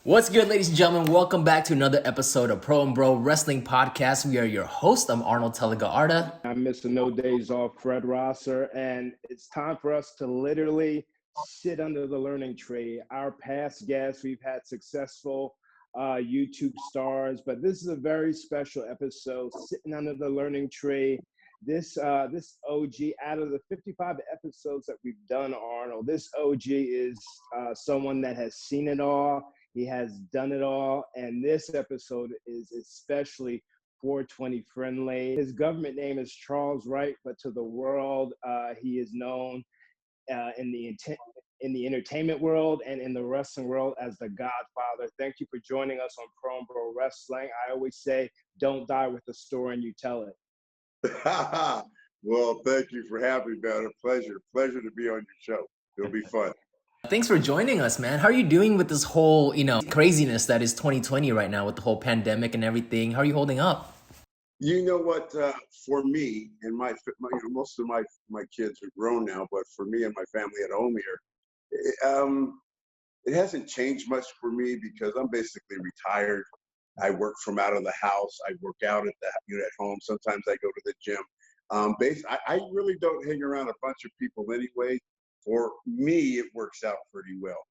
What's good, ladies and gentlemen? Welcome back to another episode of Pro and Bro Wrestling Podcast. We are your host. I'm Arnold Telegaarda. I'm Mr. No Days Off, Fred Rosser, and it's time for us to literally sit under the learning tree. Our past guests, we've had successful YouTube stars, but this is a very special episode, sitting under the learning tree. This OG, out of the 55 episodes that we've done, Arnold, this OG is someone that has seen it all. He has done it all, and this episode is especially 420 friendly. His government name is Charles Wright, but to the world, he is known in the entertainment world and in the wrestling world as the Godfather. Thank you for joining us on Pro and Bro Wrestling. I always say, don't die with the story and you tell it. Well, thank you for having me, man. A pleasure to be on your show. It'll be fun. Thanks for joining us, man. How are you doing with this whole, craziness that is 2020 right now with the whole pandemic and everything? How are you holding up? You know what? For me and most of my kids are grown now, but for me and my family at home here, it hasn't changed much for me because I'm basically retired. I work from out of the house. I work out at home. Sometimes I go to the gym. I really don't hang around a bunch of people anyway. For me, it works out pretty well.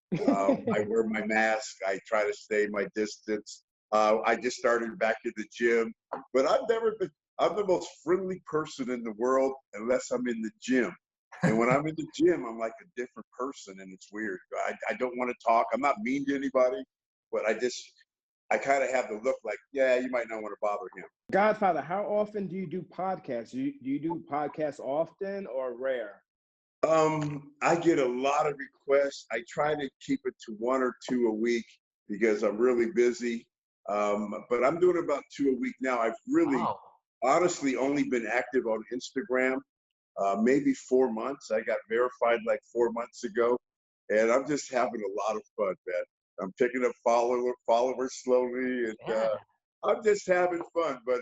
I wear my mask. I try to stay my distance. I just started back in the gym, but I'm the most friendly person in the world unless I'm in the gym. And when I'm in the gym, I'm like a different person, and it's weird. I don't want to talk. I'm not mean to anybody, but I kind of have the look like, yeah, you might not want to bother him. Godfather, how often do you do podcasts? Do you do podcasts often or rare? I get a lot of requests. I try to keep it to 1 or 2 a week because I'm really busy. But I'm doing about 2 a week now. I've really, honestly, only been active on Instagram, maybe 4 months. I got verified like 4 months ago, and I'm just having a lot of fun, man. I'm picking up followers slowly, and I'm just having fun. But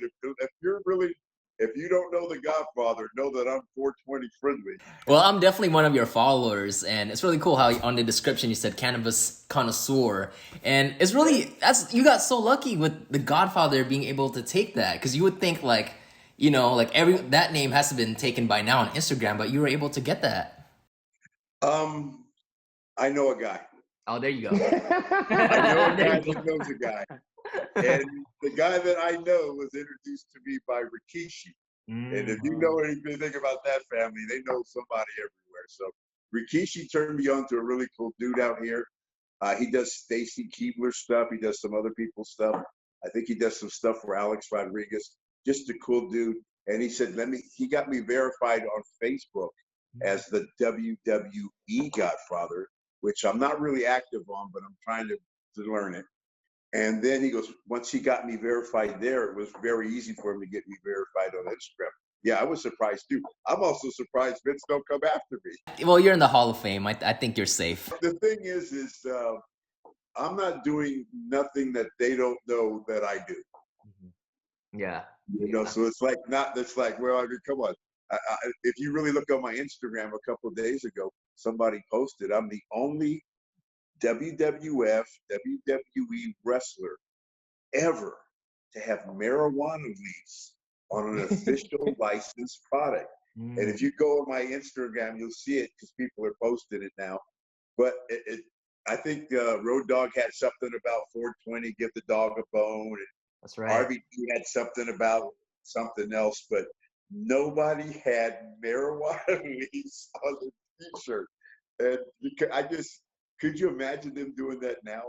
if you don't know the Godfather, know that I'm 420 friendly. Well, I'm definitely one of your followers, and it's really cool how on the description you said cannabis connoisseur, and it's really you got so lucky with the Godfather being able to take that, because you would think that name has to have been taken by now on Instagram, but you were able to get that. I know a guy. Oh, there you go. I know a guy that knows a guy. And the guy that I know was introduced to me by Rikishi. And if you know anything about that family, they know somebody everywhere. So Rikishi turned me on to a really cool dude out here. He does Stacy Keibler stuff. He does some other people's stuff. I think he does some stuff for Alex Rodriguez. Just a cool dude. And he said, he got me verified on Facebook as the WWE Godfather, which I'm not really active on, but I'm trying to learn it. And then he goes, once he got me verified there, it was very easy for him to get me verified on Instagram. Yeah, I was surprised too. I'm also surprised Vince don't come after me. Well, you're in the Hall of Fame. I think you're safe. The thing is I'm not doing nothing that they don't know that I do. Yeah. So it's like, well, I mean, come on. If you really look on my Instagram a couple of days ago, somebody posted, I'm the only WWF, WWE wrestler ever to have marijuana leaves on an official licensed product. And if you go on my Instagram, you'll see it because people are posting it now. But I think Road Dogg had something about 420, give the dog a bone. And that's right. RVD had something about something else, but nobody had marijuana leaves on the t-shirt. And could you imagine them doing that now?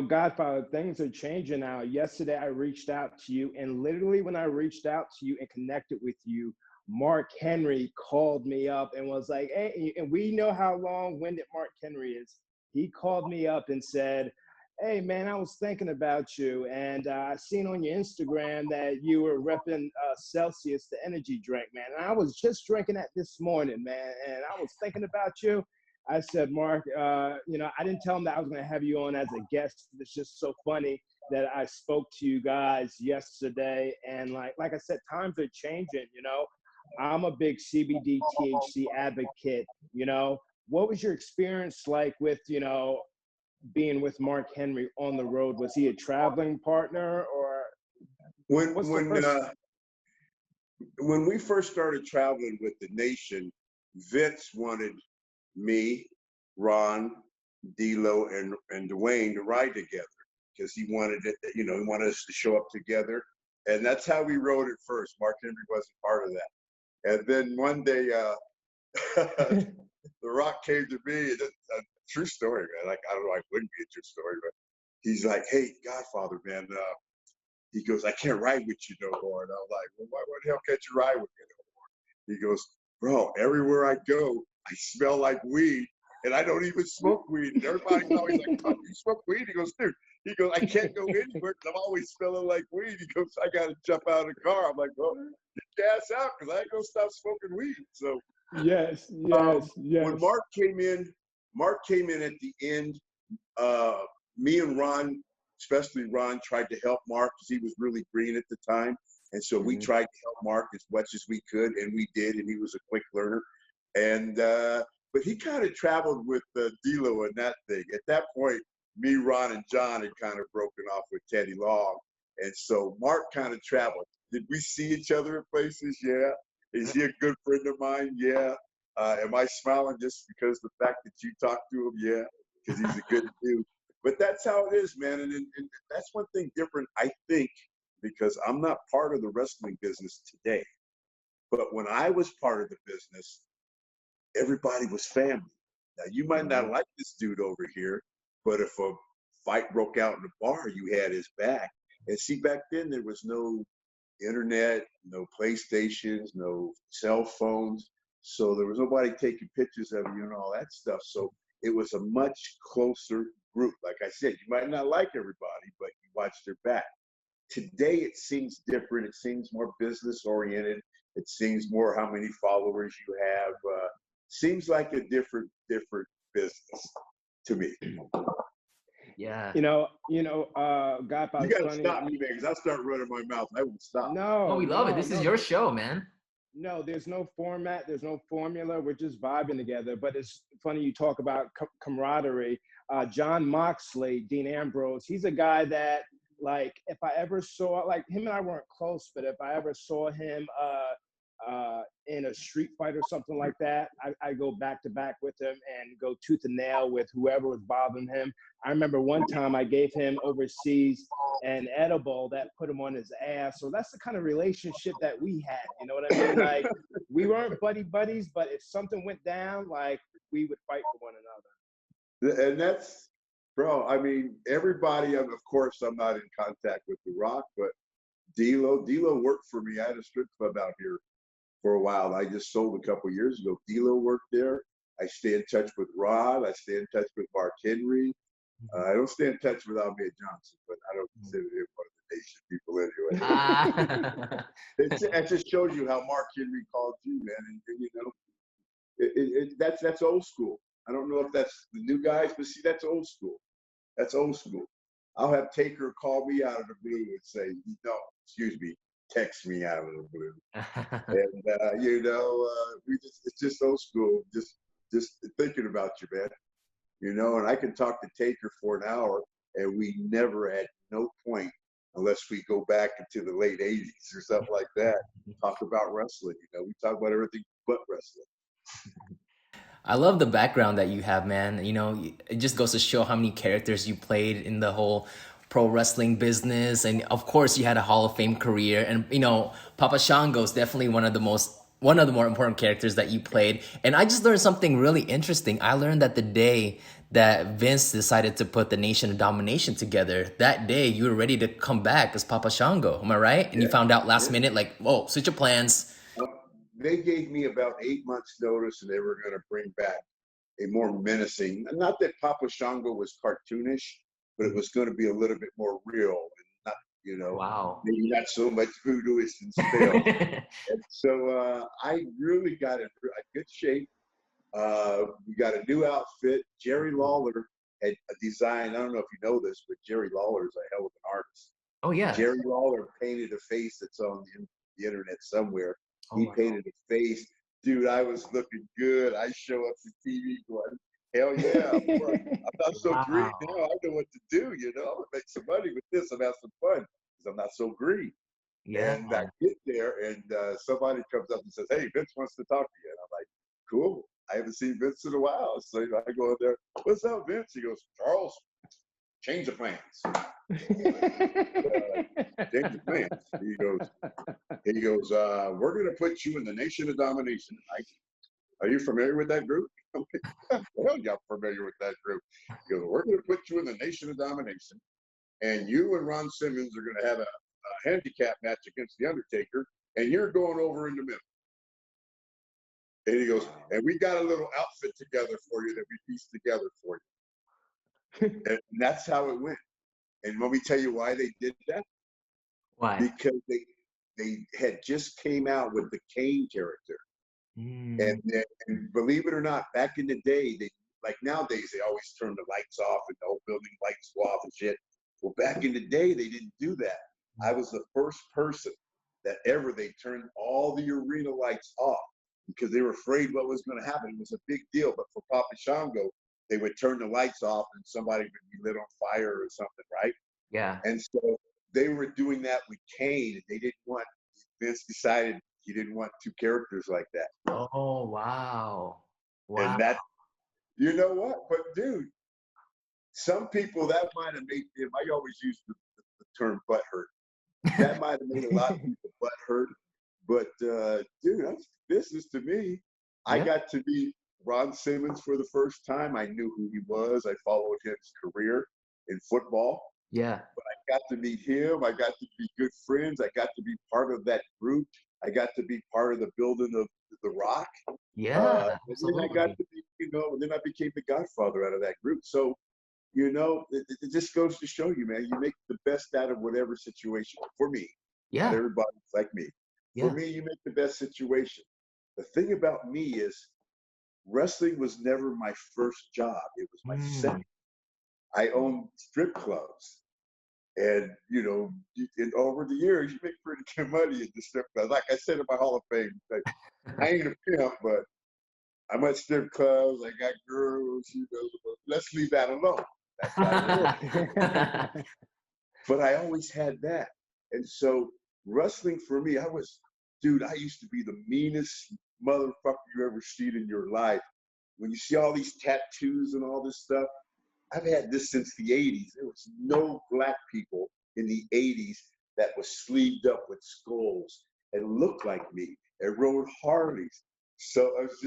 Godfather, things are changing now. Yesterday, I reached out to you, and literally when I reached out to you and connected with you, Mark Henry called me up and was like, hey, and we know how long-winded Mark Henry is. He called me up and said, hey, man, I was thinking about you, and I seen on your Instagram that you were repping Celsius, the energy drink, man. And I was just drinking that this morning, man, and I was thinking about you. I said, Mark, I didn't tell him that I was going to have you on as a guest. It's just so funny that I spoke to you guys yesterday. And like I said, times are changing, I'm a big CBD THC advocate, What was your experience like with, being with Mark Henry on the road? Was he a traveling partner, or When what's the when first? when we first started traveling with the nation, Vince wanted me, Ron, D'Lo, and Dwayne to ride together because he wanted it. He wanted us to show up together, and that's how we rode it first. Mark Henry wasn't part of that, and then one day, The Rock came to me, and it's a true story, man. Like, I don't know, it wouldn't be a true story, but he's like, "Hey, Godfather, man." He goes, "I can't ride with you no more." And I'm like, "Well, why the hell can't you ride with me no more?" He goes, "Bro, everywhere I go, I smell like weed, and I don't even smoke weed." And everybody's always like, "Oh, you smoke weed?" He goes, "Dude," he goes, "I can't go anywhere because I'm always smelling like weed." He goes, "I got to jump out of the car." I'm like, "Well, get your ass out because I ain't going to stop smoking weed." So Yes, um, yes, when yes. Mark came in at the end. Uh, Me and Ron, especially Ron, tried to help Mark because he was really green at the time, and so we Mhm. tried to help Mark as much as we could, and we did. And he was a quick learner, and but he kind of traveled with D'Lo in that thing. At that point, me, Ron, and John had kind of broken off with Teddy Long, and so Mark kind of traveled. Did we see each other in places? Yeah. Is he a good friend of mine? Yeah. Am I smiling just because the fact that you talked to him? Yeah, because he's a good dude. But that's how it is, man. And that's one thing different, I think, because I'm not part of the wrestling business today. But when I was part of the business, everybody was family. Now, you might not Mhm. like this dude over here, but if a fight broke out in the bar, you had his back. And see, back then, there was no internet, no PlayStations, no cell phones. So there was nobody taking pictures of you and all that stuff. So it was a much closer group. Like I said, you might not like everybody, but you watched their back. Today it seems different. It seems more business oriented. It seems more how many followers you have. Seems like a different business to me. Yeah. You Godfather's got to funny. stop me, man, because I'll start running my mouth. I won't stop. Oh, No, we love it. no, This is no, your show, man. no. There's no format. There's no formula. We're just vibing together. But it's funny you talk about camaraderie. John Moxley, Dean Ambrose. He's a guy that, like, if I ever saw, like, him and I weren't close, but if I ever saw him in a street fight or something like that, I go back to back with him and go tooth and nail with whoever was bothering him. I remember one time I gave him overseas an edible that put him on his ass. So that's the kind of relationship that we had. You know what I mean? Like, we weren't buddies, but if something went down, like, we would fight for one another. And that's, bro, I mean, everybody, of course, I'm not in contact with The Rock, but D'Lo worked for me. I had a strip club out here for a while. I just sold a couple years ago. D'Lo worked there. I stay in touch with Rod. I stay in touch with Mark Henry. I don't stay in touch with Almir Johnson, but I don't consider him one of the nation people anyway. Ah. It just shows you how Mark Henry called you, man. And that's old school. I don't know if that's the new guys, but see, that's old school. That's old school. I'll have Taker call me out of the blue and say, no, excuse me, text me out of the blue. And, it's just old school, just thinking about you, man. And I can talk to Taker for an hour, and we never at no point, unless we go back into the late 80s or something like that, talk about wrestling. We talk about everything but wrestling. I love the background that you have, man. It just goes to show how many characters you played in the whole pro wrestling business. And of course, you had a Hall of Fame career. And, Papa Shango is definitely one of the more important characters that you played. And I just learned something really interesting. I learned that the day that Vince decided to put the Nation of Domination together, that day you were ready to come back as Papa Shango. Am I right? And you Yeah, found out last yeah. minute, like, whoa, switch of plans. They gave me about 8 months notice, and they were going to bring back a more menacing. Not that Papa Shango was cartoonish, but it was going to be a little bit more real and not, Wow. maybe not so much voodooist and spell. And so I really got in good shape. We got a new outfit. Jerry Lawler had a design. I don't know if you know this, but Jerry Lawler is a hell of an artist. Oh, yeah. Jerry Lawler painted a face that's on the internet somewhere. Oh, He wow. painted a face. Dude, I was looking good. I show up to TV going, Hell yeah. I'm not so green Wow. now. I know what to do, you know. I'm gonna make some money with this and have some fun because I'm not so green. Yeah. And I get there, and somebody comes up and says, "Hey, Vince wants to talk to you." And I'm like, "Cool. I haven't seen Vince in a while." So you know, I go in there. "What's up, Vince?" He goes, "Charles, change the plans. Change the plans." He goes, "We're gonna put you in the Nation of Domination tonight. Are you familiar with that group?" I'm like, "Hell yeah, I'm familiar with that group." He goes, "We're gonna put you in the Nation of Domination, and you and Ron Simmons are gonna have a handicap match against the Undertaker, and you're going over in the middle." And he goes, "And we got a little outfit together for you that we pieced together for you." And that's how it went. And let me tell you why they did that. Why? Because they had just came out with the Kane character. Mm. And believe it or not, back in the day, they like nowadays they always turn the lights off and the whole building lights go off and shit. Well, back in the day, they didn't do that. I was the first person that ever they turned all the arena lights off because they were afraid what was going to happen. It was a big deal, but for Papa Shango, they would turn the lights off and somebody would be lit on fire or something, right? Yeah. And so they were doing that with Kane. They didn't want Vince decided he didn't want two characters like that. Oh, wow. Wow. And that, you know what? But dude, some people that might have made them. I always use the term butt hurt. That might have made a lot of people butt hurt. But dude, that's business to me. I Yeah. got to meet Ron Simmons for the first time. I knew who he was. I followed his career in football. Yeah. Got to meet him. I got to be good friends. I got to be part of that group. I got to be part of the building of The Rock. Yeah. And then I got Absolutely. to be, and then I became the Godfather out of that group. So, it just goes to show you, man, you make the best out of whatever situation. For me, not Yeah. everybody's like me. For Yeah. me, you make the best situation. The thing about me is wrestling was never my first job. It was my Mm. second. I owned strip clubs. And and over the years, you make pretty good money at the strip club. Like I said in my Hall of Fame, like, I ain't a pimp, but I'm at strip clubs. I got girls. Let's leave that alone. That's not important. But I always had that, and so wrestling for me, dude. I used to be the meanest motherfucker you ever seen in your life. When you see all these tattoos and all this stuff, I've had this since the 80s. There was no black people in the 80s that was sleeved up with skulls and looked like me and rode Harleys. So I was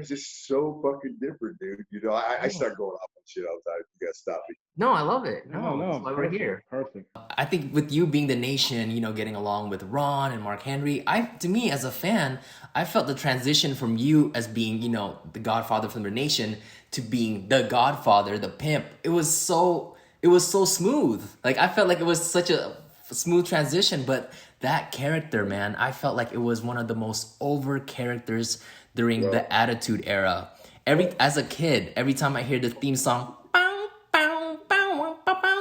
just so fucking different, dude. I Oh, start going off on shit all the time. You gotta stop me. No, I love it. no, No, that's no, why we're perfect, here. perfect. I think with you being the Nation, getting along with Ron and Mark Henry, to me as a fan, I felt the transition from you as being, the Godfather from the Nation to being the Godfather, the pimp. It was so smooth. Like I felt like it was such a smooth transition, but that character, man, I felt like it was one of the most over characters during Bro, the Attitude Era. As a kid, every time I hear the theme song,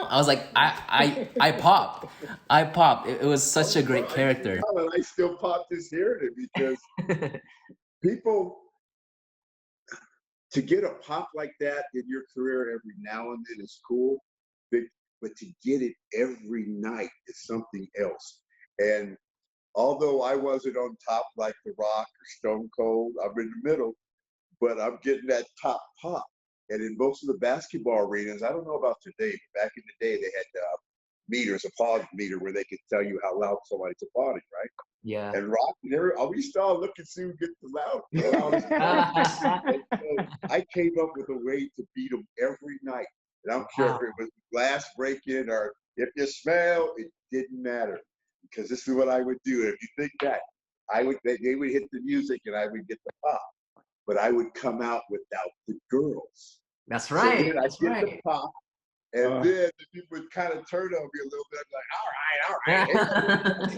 I was like, I popped. I popped. It was such a great I character. smile and I still pop this hearing it because people to get a pop like that in your career every now and then is cool, but to get it every night is something else. And although I wasn't on top like The Rock or Stone Cold, I'm in the middle, but I'm getting that top pop. And in most of the basketball arenas, I don't know about today, but back in the day, they had meters, applause meter, where they could tell you how loud somebody's applauding, right? Yeah. And Rock, we used to all look and see who gets the loudest. And so I came up with a way to beat them every night. And I don't care if Wow. it was glass breaking or if you smell, it didn't matter. Because this is what I would do. If you think that, they would hit the music and I would get the pop. But I would come out without the girls. That's So right. then I'd That's get the right. pop. And then the people would kind of turn on me a little bit. I'd be like, all right, hey,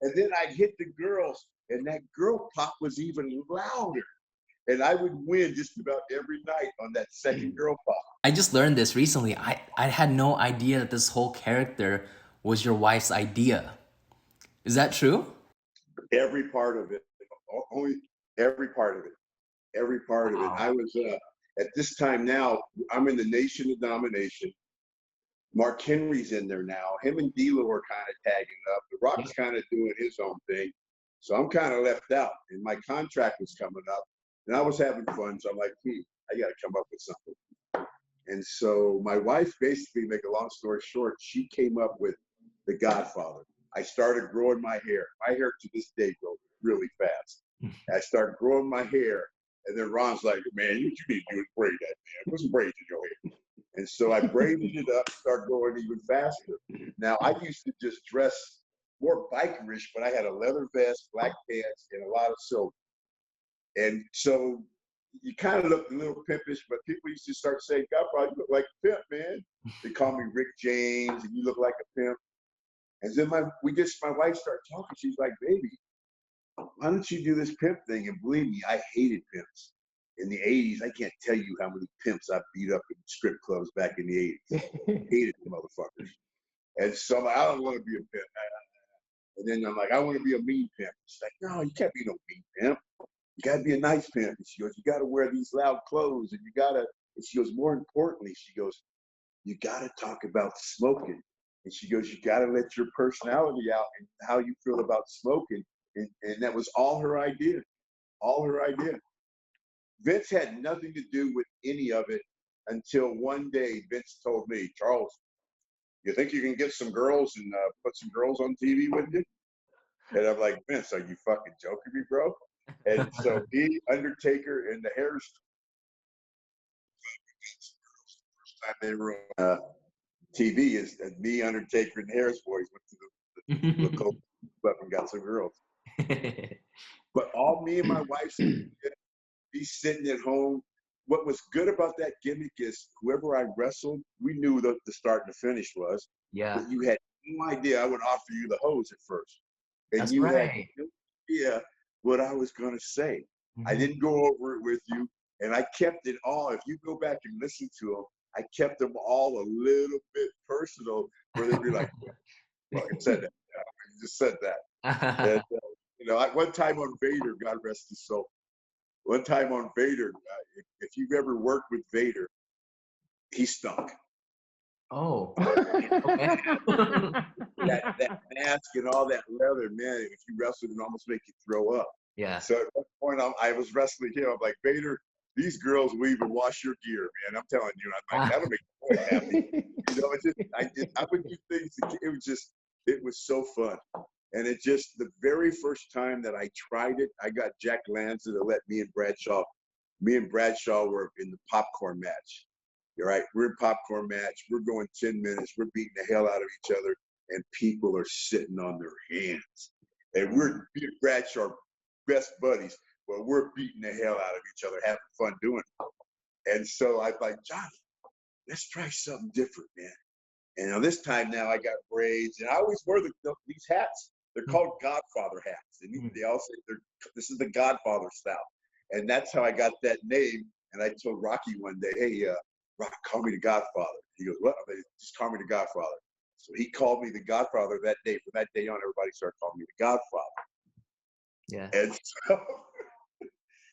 and then I'd hit the girls, and that girl pop was even louder. And I would win just about every night on that second girl pop. I just learned this recently. I had no idea that this whole character was your wife's idea. Is that true? Every part of it, only every part of it. every part of it. I was at this time now, I'm in the Nation of Domination. Mark Henry's in there now. Him and D'Lo are kind of tagging up. The Rock's kind of doing his own thing. So I'm kind of left out. And my contract was coming up. And I was having fun. So I'm like, I got to come up with something. And so my wife, basically, make a long story short, she came up with The Godfather. I started growing my hair. My hair to this day grows really fast. I started growing my hair. And then Ron's like, man, you need to braid that, man. Put some braids in your hair. And so I braided it up, started going even faster. Now, I used to just dress more bikerish, but I had a leather vest, black pants, and a lot of silk. And so you kind of looked a little pimpish, but people used to start saying, Godfather, you look like a pimp, man. They call me Rick James, and you look like a pimp. And then my wife started talking. She's like, baby, why don't you do this pimp thing? And believe me, I hated pimps. In the 80s, I can't tell you how many pimps I beat up in strip clubs back in the 80s. Hated the motherfuckers. And so I'm like, I don't want to be a pimp. And then I'm like, I want to be a mean pimp. She's like, no, you can't be no mean pimp. You got to be a nice pimp. And she goes, you got to wear these loud clothes. And you got to, and she goes, more importantly, she goes, you got to talk about smoking. And she goes, you got to let your personality out and how you feel about smoking. And that was all her idea. All her idea. Vince had nothing to do with any of it until one day Vince told me, Charles, you think you can get some girls and put some girls on TV with you? And I'm like, Vince, are you fucking joking me, bro? And so he, Undertaker, and the Harris, the first time they were on TV is me, Undertaker, and the Harris boys went to the club and got some girls. But all me and my wife be sitting at home. What was good about that gimmick is whoever I wrestled, we knew what the start and the finish was. Yeah. But you had no idea I would offer you the hose at first. And That's you right. had no idea what I was going to say. I didn't go over it with you. And I kept it all. If you go back and listen to them, I kept them all a little bit personal where they'd be like, well, I said that. Yeah, I just said that. And, one time on Vader, God rest his soul. One time on Vader, if you've ever worked with Vader, he stunk. Oh, okay. that mask and all that leather, man, if you wrestled, it almost make you throw up. Yeah. So at one point, I was wrestling him. I'm like, Vader, these girls will even wash your gear, man. I'm telling you. I'm like, that'll make the boy happy. I would do things. It was so fun. And it just, the very first time that I tried it, I got Jack Lanza to let me and Bradshaw were in the popcorn match. You're right. We're in popcorn match. We're going 10 minutes. We're beating the hell out of each other. And people are sitting on their hands. And me and Bradshaw best buddies, but we're beating the hell out of each other, having fun doing it. And so I'm like, Johnny, let's try something different, man. And this time now I got braids. And I always wear these hats. They're called Godfather hats. And they all say this is the Godfather style. And that's how I got that name. And I told Rocky one day, hey, Rock, call me the Godfather. He goes, what? Just call me the Godfather. So he called me the Godfather that day. From that day on, everybody started calling me the Godfather. Yeah. And so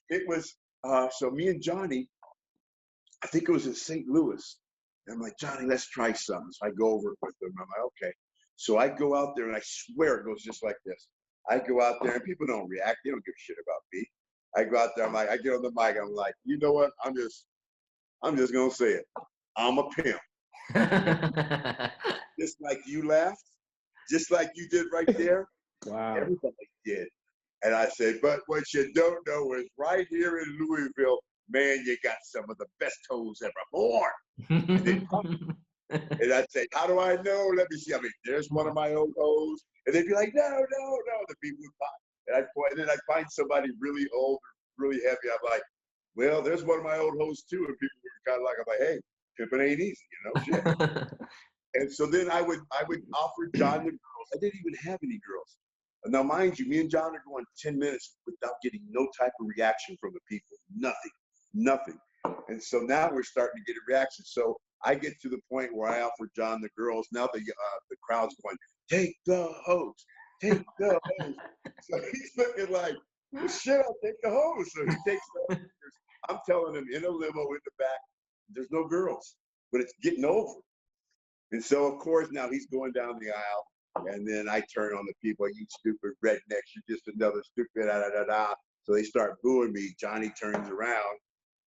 it was, so me and Johnny, I think it was in St. Louis. And I'm like, Johnny, let's try something. So I go over with him. I'm like, okay. So I go out there and I swear it goes just like this. I go out there and people don't react. They don't give a shit about me. I go out there, I'm like, I get on the mic, I'm like, you know what? I'm just gonna say it. I'm a pimp. Just like you laughed, just like you did right there. Wow. Everybody did. And I said, but what you don't know is right here in Louisville, man, you got some of the best toes ever born. And I'd say, how do I know? Let me see. I mean, there's one of my old hoes. And they'd be like, no. The people would pop. And then I'd find somebody really old or really heavy. I'm like, well, there's one of my old hoes too. And people were kind of like, I'm like, hey, pimping ain't easy, shit. And so then I would offer John the girls. I didn't even have any girls. Now, mind you, me and John are going 10 minutes without getting no type of reaction from the people. Nothing. And so now we're starting to get a reaction. So I get to the point where I offer John the girls. Now the crowd's going, take the hose. So he's looking like, Well, shit, I'll take the hose. So he takes the hose. I'm telling him in a limo in the back, there's no girls, but it's getting over. And so, of course, now he's going down the aisle. And then I turn on the people, you stupid rednecks, you're just another stupid, da da da da. So they start booing me. Johnny turns around.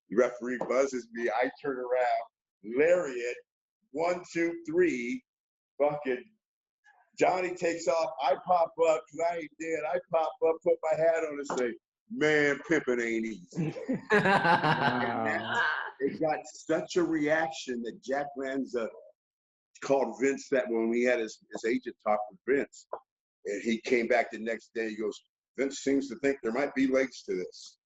The referee buzzes me. I turn around. Lariat, 1, 2, 3. Fucking Johnny takes off. I pop up because I ain't dead. I pop up, put my hat on, and say, "Man, pimping ain't easy." Wow. It got such a reaction that Jack Lanza called Vince that when we had his agent talk with Vince, and he came back the next day. He goes, "Vince seems to think there might be legs to this."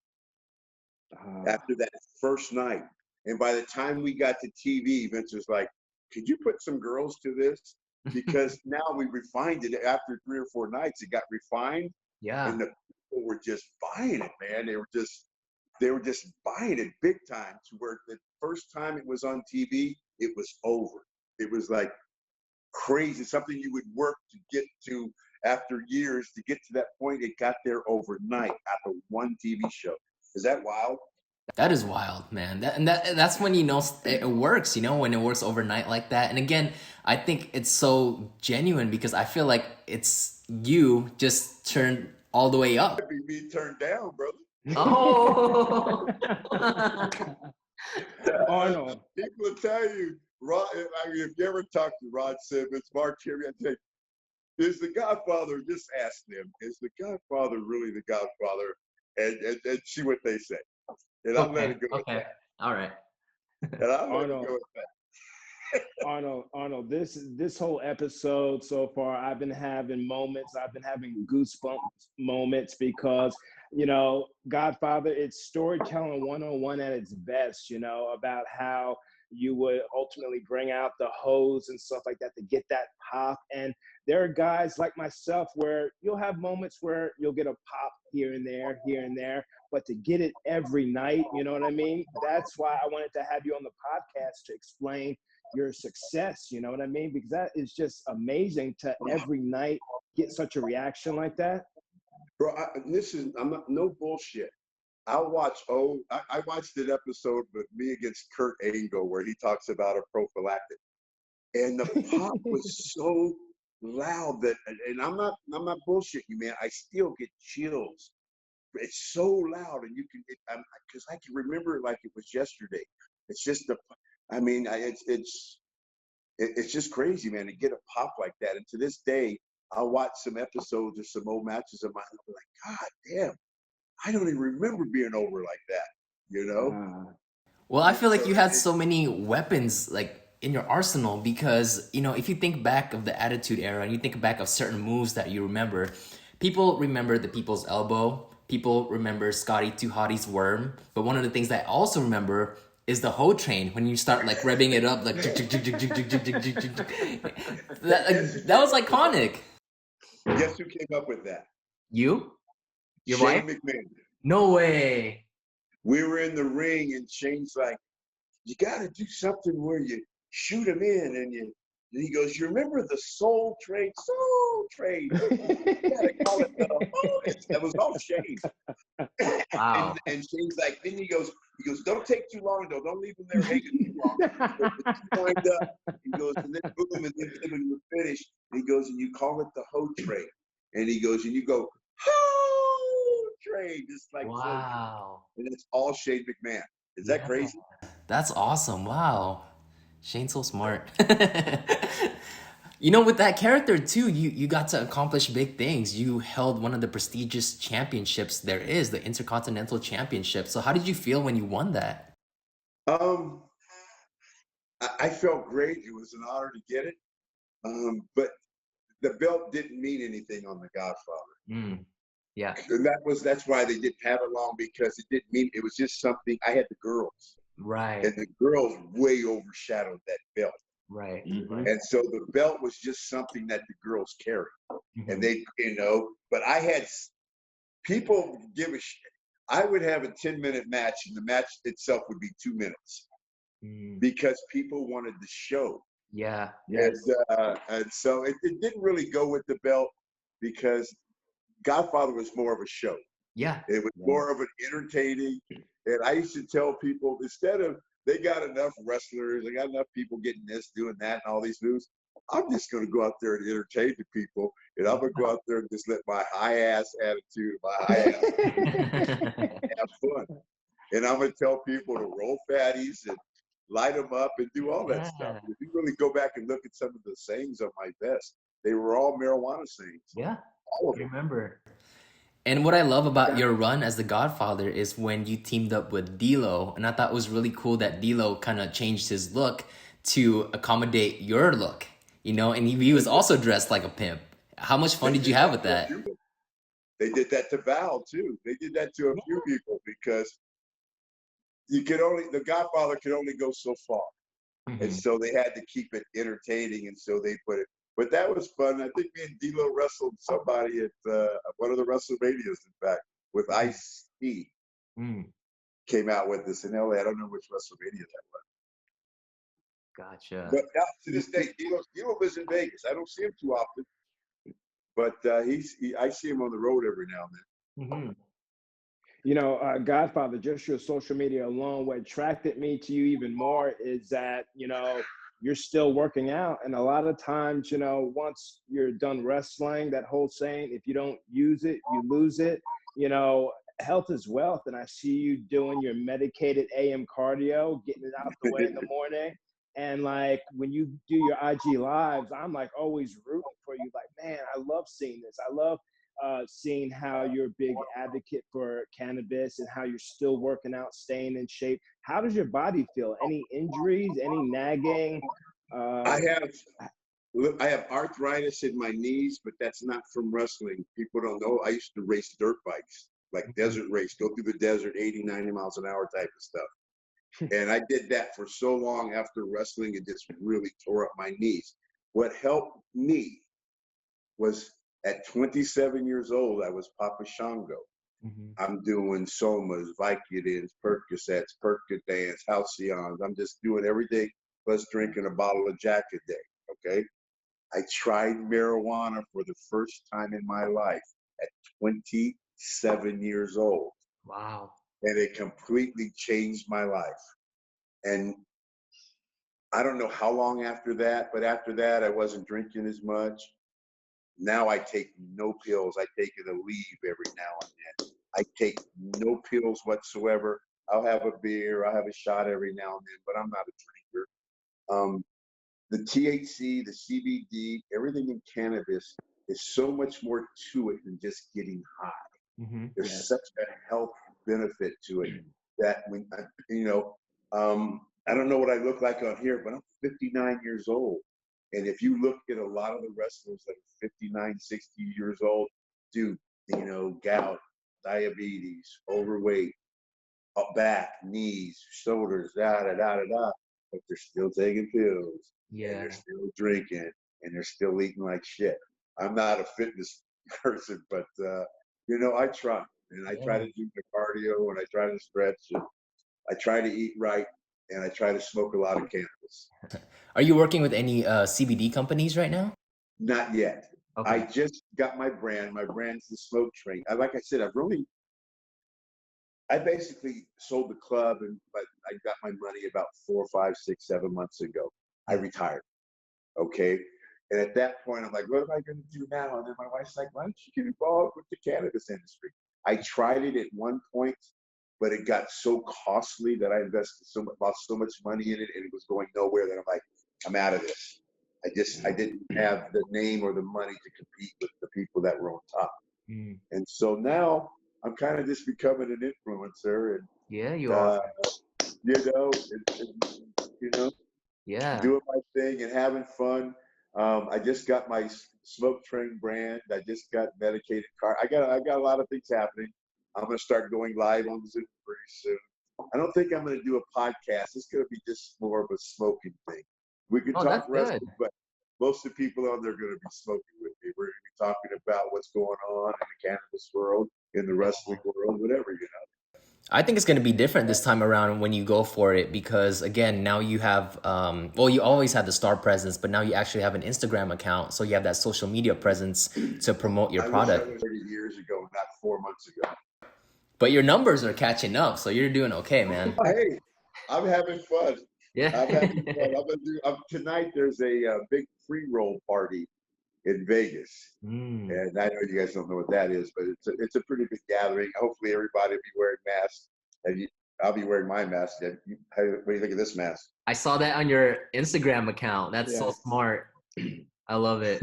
After that first night, and by the time we got to TV, Vince was like, "Could you put some girls to this?" Because now we refined it. After 3 or 4 nights, it got refined. Yeah. And the people were just buying it, man. They were just buying it big time, to where the first time it was on TV, it was over. It was like crazy, something you would work to get to after years to get to that point. It got there overnight after one TV show. Is that wild? That is wild, man. That's when you know it works, you know, when it works overnight like that. And again, I think it's so genuine because I feel like it's you just turned all the way up. That'd be me turned down, brother. Oh. Arnold. People will tell you, Rod, I mean, if you ever talk to Rod Simmons, Mark Cherry, I say, is the Godfather, just ask them, is the Godfather really the Godfather? And see what they say. And I'll let it go. Okay. All right. And I'll let it go with that. Arnold, this whole episode so far, I've been having moments. I've been having goosebumps moments because, you know, Godfather, it's storytelling 101 at its best, you know, about how you would ultimately bring out the hose and stuff like that to get that pop. And there are guys like myself where you'll have moments where you'll get a pop here and there, but to get it every night, you know what I mean? That's why I wanted to have you on the podcast to explain your success, you know what I mean? Because that is just amazing to every night get such a reaction like that. Bro, I'm not, no bullshit. I watched an episode with me against Kurt Angle where he talks about a prophylactic. And the pop was so loud that, and I'm not bullshitting you, man. I still get chills. It's so loud, and you can, because I can remember it like it was yesterday. It's just it's just crazy, man, to get a pop like that. And to this day, I'll watch some episodes or some old matches of mine, and I'll be like, God damn, I don't even remember being over like that, you know? Well, I feel like you had so many weapons like in your arsenal because, you know, if you think back of the Attitude Era and you think back of certain moves that you remember, people remember the People's Elbow, people remember Scotty 2 Hottie's Worm, but one of the things that I also remember is the hoe train when you start like revving it up like that was iconic. Guess who came up with that? You? Your Shane wife? McMahon. No way. We were in the ring and Shane's like, you got to do something where you shoot him in and he goes, you remember the Soul Train? Soul Train. You got to call it that was all Shane. Wow. and Shane's like, then he goes, don't take too long though. Don't leave him there hanging too long. He goes, wind up. He goes, and then boom, and then when you're finished, he goes, and you call it the hoe train. And he goes, and you go, hoe train. Just like, wow. And it's all Shane McMahon. Is that crazy? That's awesome. Wow. Shane's so smart. You know, with that character too, you got to accomplish big things. You held one of the prestigious championships there is, the Intercontinental Championship. So how did you feel when you won that? I felt great. It was an honor to get it. But the belt didn't mean anything on The Godfather. Yeah. And that's why they didn't have it long, because it didn't mean, it was just something. I had the girls. Right. And the girls way overshadowed that belt. Right. Mm-hmm. And so the belt was just something that the girls carried. And they, you know, but I had people give a shit. I would have a 10-minute match and the match itself would be 2 minutes because people wanted the show. Yeah. And so it didn't really go with the belt because Godfather was more of a show. Yeah. It was Yeah. more of an entertaining. And I used to tell people, instead of they got enough wrestlers, they got enough people getting this, doing that, and all these moves, I'm just going to go out there and entertain the people. And I'm going to go out there and just let my high ass attitude, my high ass have fun. And I'm going to tell people to roll fatties and light them up and do all that stuff. If you really go back and look at some of the sayings on my vest, they were all marijuana sayings. Yeah. All of I them. remember. And what I love about your run as the Godfather is when you teamed up with D'Lo, and I thought it was really cool that D'Lo kind of changed his look to accommodate your look, you know, and he was also dressed like a pimp. How much fun did you have with that? They did that to Val too. They did that to a few people because the Godfather could only go so far. Mm-hmm. And so they had to keep it entertaining, and so they put it. But that was fun. I think me and D'Lo wrestled somebody at one of the WrestleManias, in fact, with Ice-T. Came out with this in LA. I don't know which WrestleMania that was. Gotcha. But now, to this day, D'Lo lives in Vegas. I don't see him too often, but I see him on the road every now and then. Mm-hmm. You know, Godfather, just your social media alone, what attracted me to you even more is that, you know, you're still working out. And a lot of times, you know, once you're done wrestling, that whole saying, if you don't use it, you lose it. You know, health is wealth. And I see you doing your medicated AM cardio, getting it out the way in the morning. And like when you do your IG lives, I'm like always rooting for you. Like, man, I love seeing this. I love seeing how you're a big advocate for cannabis and how you're still working out, staying in shape. How does your body feel? Any injuries, any nagging? I have arthritis in my knees, but that's not from wrestling. People don't know. I used to race dirt bikes, like desert race, go through the desert, 80, 90 miles an hour type of stuff. And I did that for so long after wrestling, it just really tore up my knees. What helped me was at 27 years old, I was Papa Shango. I'm doing Somas, Vicodins, Percocets, Percodans, Halcyons. I'm just doing everything plus drinking a bottle of Jack a day, okay? I tried marijuana for the first time in my life at 27 years old. Wow. And it completely changed my life. And I don't know how long after that, but after that, I wasn't drinking as much. Now I take no pills. I take it a leave every now and then. I take no pills whatsoever. I'll have a beer. I'll have a shot every now and then, but I'm not a drinker. The THC, the CBD, everything in cannabis is so much more to it than just getting high. There's such a health benefit to it that when, you know, I don't know what I look like on here, but I'm 59 years old. And if you look at a lot of the wrestlers that are 59, 60 years old, dude, you know, gout, diabetes, overweight, back, knees, shoulders, but they're still taking pills. Yeah. And they're still drinking, and they're still eating like shit. I'm not a fitness person, but, you know, I try. And I try to do the cardio, and I try to stretch, and I try to eat right, and I try to smoke a lot of cannabis. Are you working with any CBD companies right now? Not yet. Okay. I just got my brand. My brand's the Smoke Train. Like I said, I basically sold the club, but I got my money about 4, 5, 6, 7 months ago. I retired. Okay. And at that point, I'm like, what am I going to do now? And then my wife's like, why don't you get involved with the cannabis industry? I tried it at one point, but it got so costly that I invested lost so much money in it, and it was going nowhere that I'm like, I'm out of this. I didn't have the name or the money to compete with the people that were on top. And so now I'm kind of just becoming an influencer, and you are. Doing my thing and having fun. I just got my Smoke Train brand. I just got medicated car. I got a lot of things happening. I'm gonna start going live on Zoom pretty soon. I don't think I'm gonna do a podcast. It's gonna be just more of a smoking thing. We can talk wrestling, but most of the people on there are gonna be smoking with me. We're gonna be talking about what's going on in the cannabis world, in the wrestling world, whatever, you know. I think it's going to be different this time around when you go for it because, again, now you have, you always had the star presence, but now you actually have an Instagram account. So you have that social media presence to promote your product. I wish I was 30 years ago, not 4 months ago. But your numbers are catching up, so you're doing okay, man. Hey, I'm having fun. Yeah. I'm having fun. Tonight. There's a big pre-roll party in Vegas, and I know you guys don't know what that is, but it's a pretty big gathering. Hopefully, everybody will be wearing masks, and I'll be wearing my mask. And what do you think of this mask? I saw that on your Instagram account. That's so Yes. smart. I love it.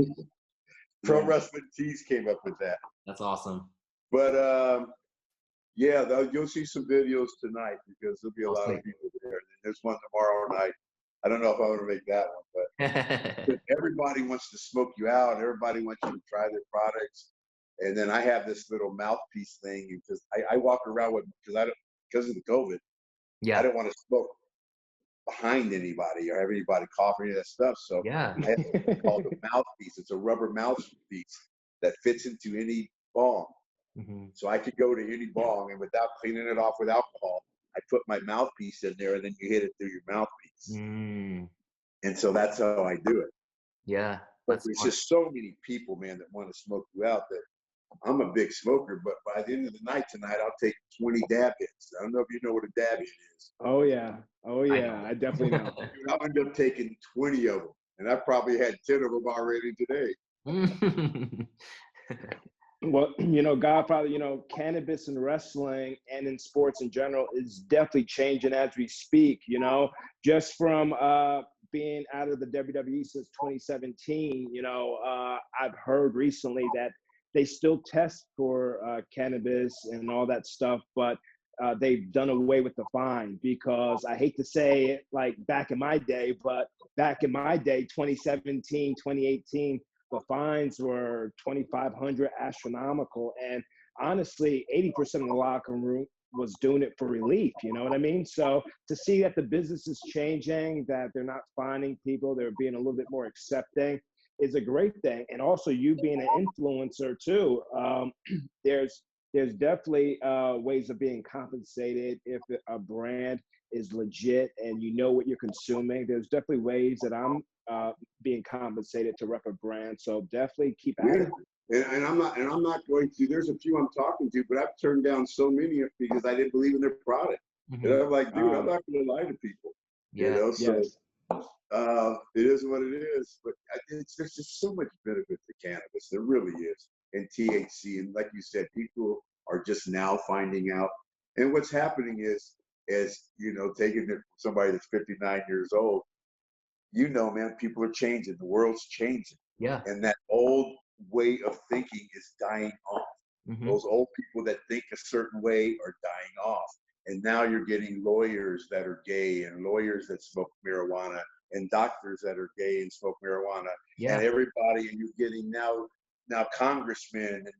Pro Wrestling Tees came up with that. That's awesome. But yeah, you'll see some videos tonight because there'll be a lot of people there. And there's one tomorrow night. I don't know if I want to make that one, but everybody wants to smoke you out. Everybody wants you to try their products. And then I have this little mouthpiece thing because I walk around with, because of the COVID, I don't want to smoke behind anybody or have anybody cough or any of that stuff. So I have something called a mouthpiece. It's a rubber mouthpiece that fits into any bong. So I could go to any bong, and without cleaning it off with alcohol, I put my mouthpiece in there, and then you hit it through your mouthpiece. And so that's how I do it. Yeah. But there's just so many people, man, that want to smoke you out that I'm a big smoker, but by the end of the night tonight, I'll take 20 dab hits. I don't know if you know what a dab hit is. Oh, yeah. I definitely know. Dude, I'll end up taking 20 of them, and I probably had 10 of them already today. Well, Godfather, cannabis in wrestling and in sports in general is definitely changing as we speak, just from being out of the WWE since 2017, I've heard recently that they still test for cannabis and all that stuff, but they've done away with the fine because I hate to say it like back in my day, but back in my day, 2017, 2018, the fines were $2,500, astronomical. And honestly, 80% of the locker room was doing it for relief. You know what I mean? So to see that the business is changing, that they're not fining people, they're being a little bit more accepting is a great thing. And also you being an influencer too, there's definitely ways of being compensated if a brand is legit and you know what you're consuming. There's definitely ways that I'm being compensated to rep a brand. So definitely keep at it. And I'm not going to. There's a few I'm talking to, but I've turned down so many because I didn't believe in their product. And I'm like, dude, I'm not going to lie to people. So it is what it is. But there's just so much benefit to cannabis. There really is. And THC, and like you said, people are just now finding out. And what's happening is taking it from somebody that's 59 years old, man, people are changing. The world's changing. Yeah. And that old way of thinking is dying off. Those old people that think a certain way are dying off. And now you're getting lawyers that are gay and lawyers that smoke marijuana and doctors that are gay and smoke marijuana. Yeah. And everybody, and you're getting now congressmen and,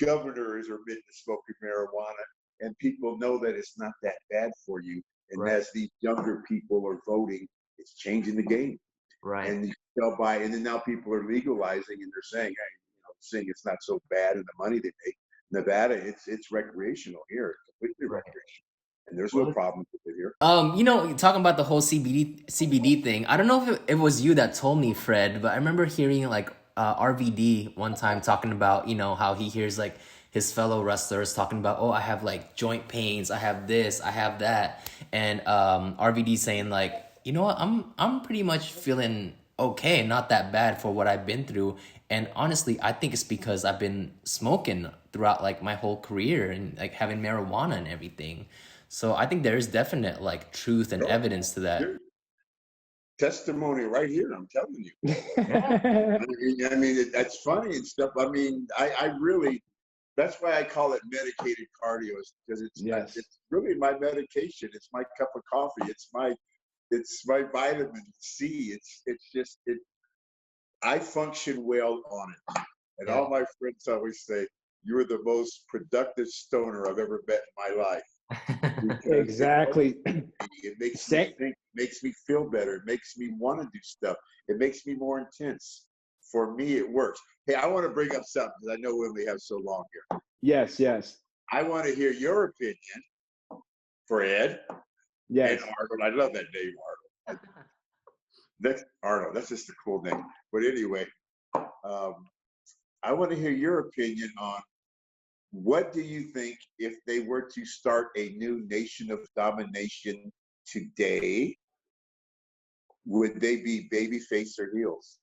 governors are admitting to smoking marijuana. And people know that it's not that bad for you. And as these younger people are voting, it's changing the game. Right. And and then now people are legalizing and they're saying, saying it's not so bad and the money they make. Nevada, it's recreational here. It's completely recreational. And there's no problem with it here. Talking about the whole CBD thing. I don't know if it was you that told me, Fred, but I remember hearing like RVD one time talking about, how he hears like his fellow wrestlers talking about, I have like joint pains, I have this, I have that. And RVD saying like, you know what, I'm pretty much feeling okay, not that bad for what I've been through. And honestly, I think it's because I've been smoking throughout like my whole career and like having marijuana and everything. So I think there is definite like truth and evidence to that. Testimony right here, I'm telling you. I mean, that's funny and stuff. I mean, I really, that's why I call it medicated cardio, because it's really my medication. It's my cup of coffee. It's my vitamin C. I function well on it. And all my friends always say, you're the most productive stoner I've ever met in my life. Exactly. It makes me think, makes me feel better. It makes me want to do stuff. It makes me more intense. For me, it works. Hey, I want to bring up something because I know we only have so long here. Yes. I want to hear your opinion, Fred. Yes. And Arnold. I love that name, Arnold. That's Arnold. That's just a cool name. But anyway, I want to hear your opinion on What do you think if they were to start a new Nation of Domination today? Would they be babyface or heels?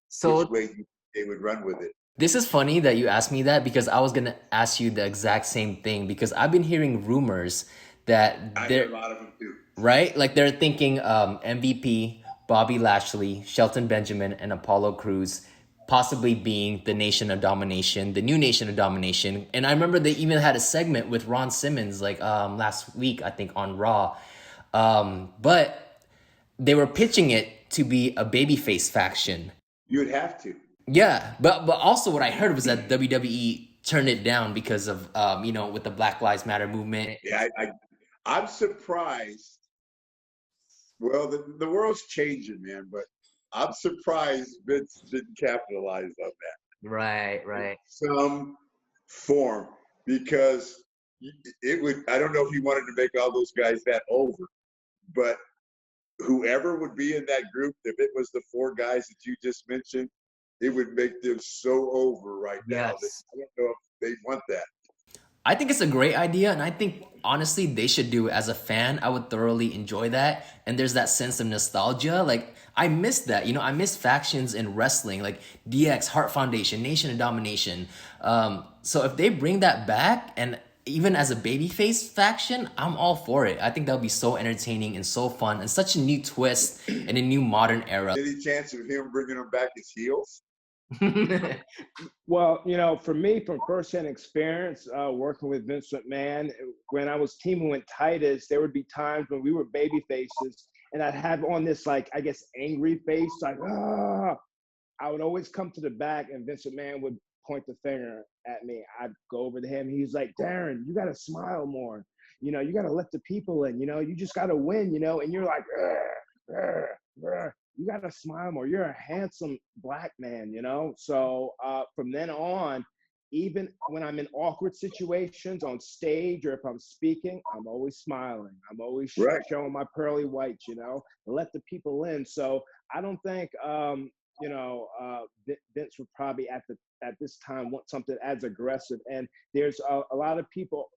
So Which way do you think they would run with it? this is funny that you asked me that because I was gonna ask you the exact same thing because I've been hearing rumors that I they're hear a lot of them too. right, like they're thinking MVP, Bobby Lashley, Shelton Benjamin, and Apollo Crews possibly being the Nation of Domination, the new Nation of Domination. And I remember they even had a segment with Ron Simmons like last week, I think on Raw, but they were pitching it to be a babyface faction. You would have to. Yeah, but also what I heard was that WWE turned it down because of with the Black Lives Matter movement. Yeah, I'm surprised. Well, the world's changing, man, but I'm surprised Vince didn't capitalize on that. Right. In some form, because it would, I don't know if he wanted to make all those guys that over, but whoever would be in that group, if it was the four guys that you just mentioned, it would make them so over right now that Yes. I don't know if they want that. I think it's a great idea, and I think honestly they should do it. As a fan, I would thoroughly enjoy that. And there's that sense of nostalgia. Like I miss that. I miss factions in wrestling, like DX, Heart Foundation, Nation of Domination. So if they bring that back, and even as a babyface faction, I'm all for it. I think that'll be so entertaining and so fun, and such a new twist in a new modern era. Any chance of him bringing them back as heels? Well, for me, from firsthand experience, working with Vince McMahon, when I was teaming with Titus, there would be times when we were baby faces, and I'd have on this, like, I guess, angry face, like, ah. I would always come to the back, and Vince McMahon would point the finger at me. I'd go over to him. He's like, Darren, you got to smile more. You got to let the people in. You just got to win, and you're like, you got to smile more. You're a handsome black man, So from then on, even when I'm in awkward situations on stage or if I'm speaking, I'm always smiling. I'm always showing my pearly whites, let the people in. So I don't think, Vince would probably at this time want something as aggressive. And there's a lot of people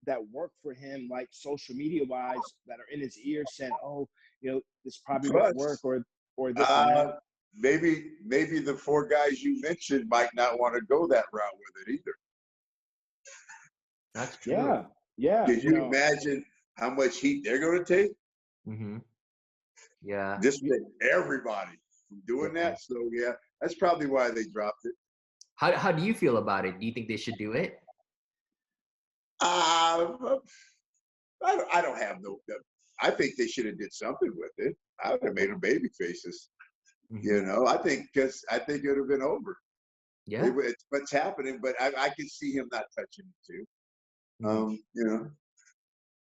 that work for him, like social media wise, that are in his ear saying, "Oh, this probably won't work," or this and that. Maybe the four guys you mentioned might not want to go that route with it either. That's true. Yeah. Can you imagine how much heat they're going to take? Mm-hmm. Yeah. Just with everybody from doing that. So yeah, that's probably why they dropped it. How do you feel about it? Do you think they should do it? I don't have no. I think they should have did something with it. I would have made them baby faces. Mm-hmm. I think it would have been over. Yeah, it's what's happening, but I can see him not touching it too. Mm-hmm.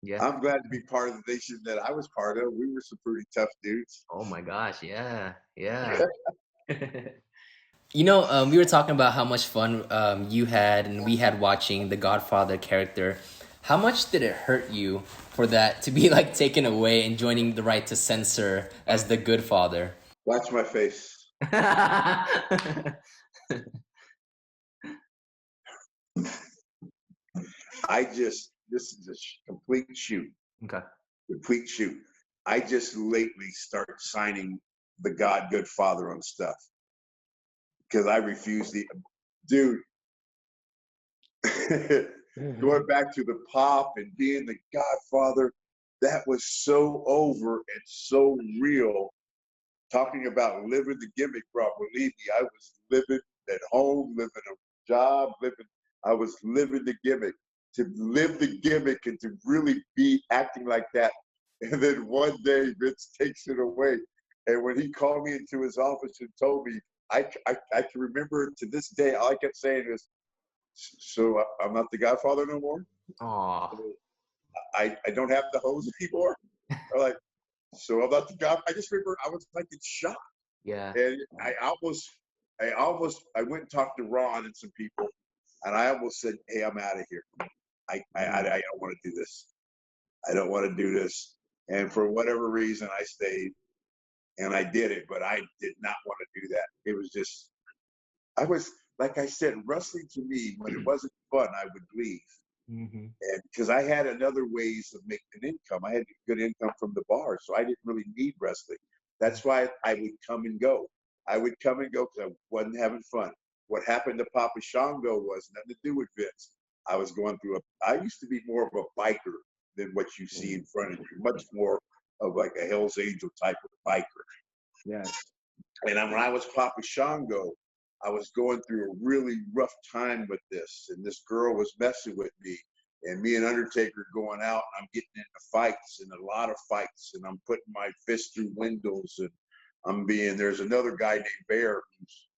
Yeah, I'm glad to be part of the nation that I was part of. We were some pretty tough dudes. Oh my gosh, yeah. We were talking about how much fun you had and we had watching the Godfather character. How much did it hurt you for that to be like taken away and joining the right to censor as the good father? Watch my face. This is a complete shoot. Okay. Complete shoot. I just lately started signing the Good Father on stuff because I refuse dude. Going back to the pop and being the Godfather, that was so over and so real. Talking about living the gimmick, bro. Believe me, I was living at home, living a job, I was living the gimmick. To live the gimmick and to really be acting like that. And then one day Vince takes it away. And when he called me into his office and told me, I can remember to this day, all I kept saying is, so I'm not the Godfather no more? Aww. I don't have the hose anymore? Or like, so I'm not the God. I just remember I was like in shock. Yeah. And I went and talked to Ron and some people, and I almost said, hey, I'm out of here. I don't want to do this. I don't want to do this. And for whatever reason, I stayed and I did it, but I did not want to do that. It was just, like I said, wrestling to me, when it wasn't fun, I would leave. Mm-hmm. And because I had another ways of making an income, I had good income from the bar, so I didn't really need wrestling. That's why I would come and go. I would come and go because I wasn't having fun. What happened to Papa Shango was nothing to do with Vince. I was going through I used to be more of a biker than what you see in front of you, much more of like a Hell's Angel type of biker. Yes. And when I was Papa Shango, I was going through a really rough time with this, and this girl was messing with me, and me and Undertaker going out. And I'm getting into fights, and a lot of fights, and I'm putting my fist through windows, and There's another guy named Bear who's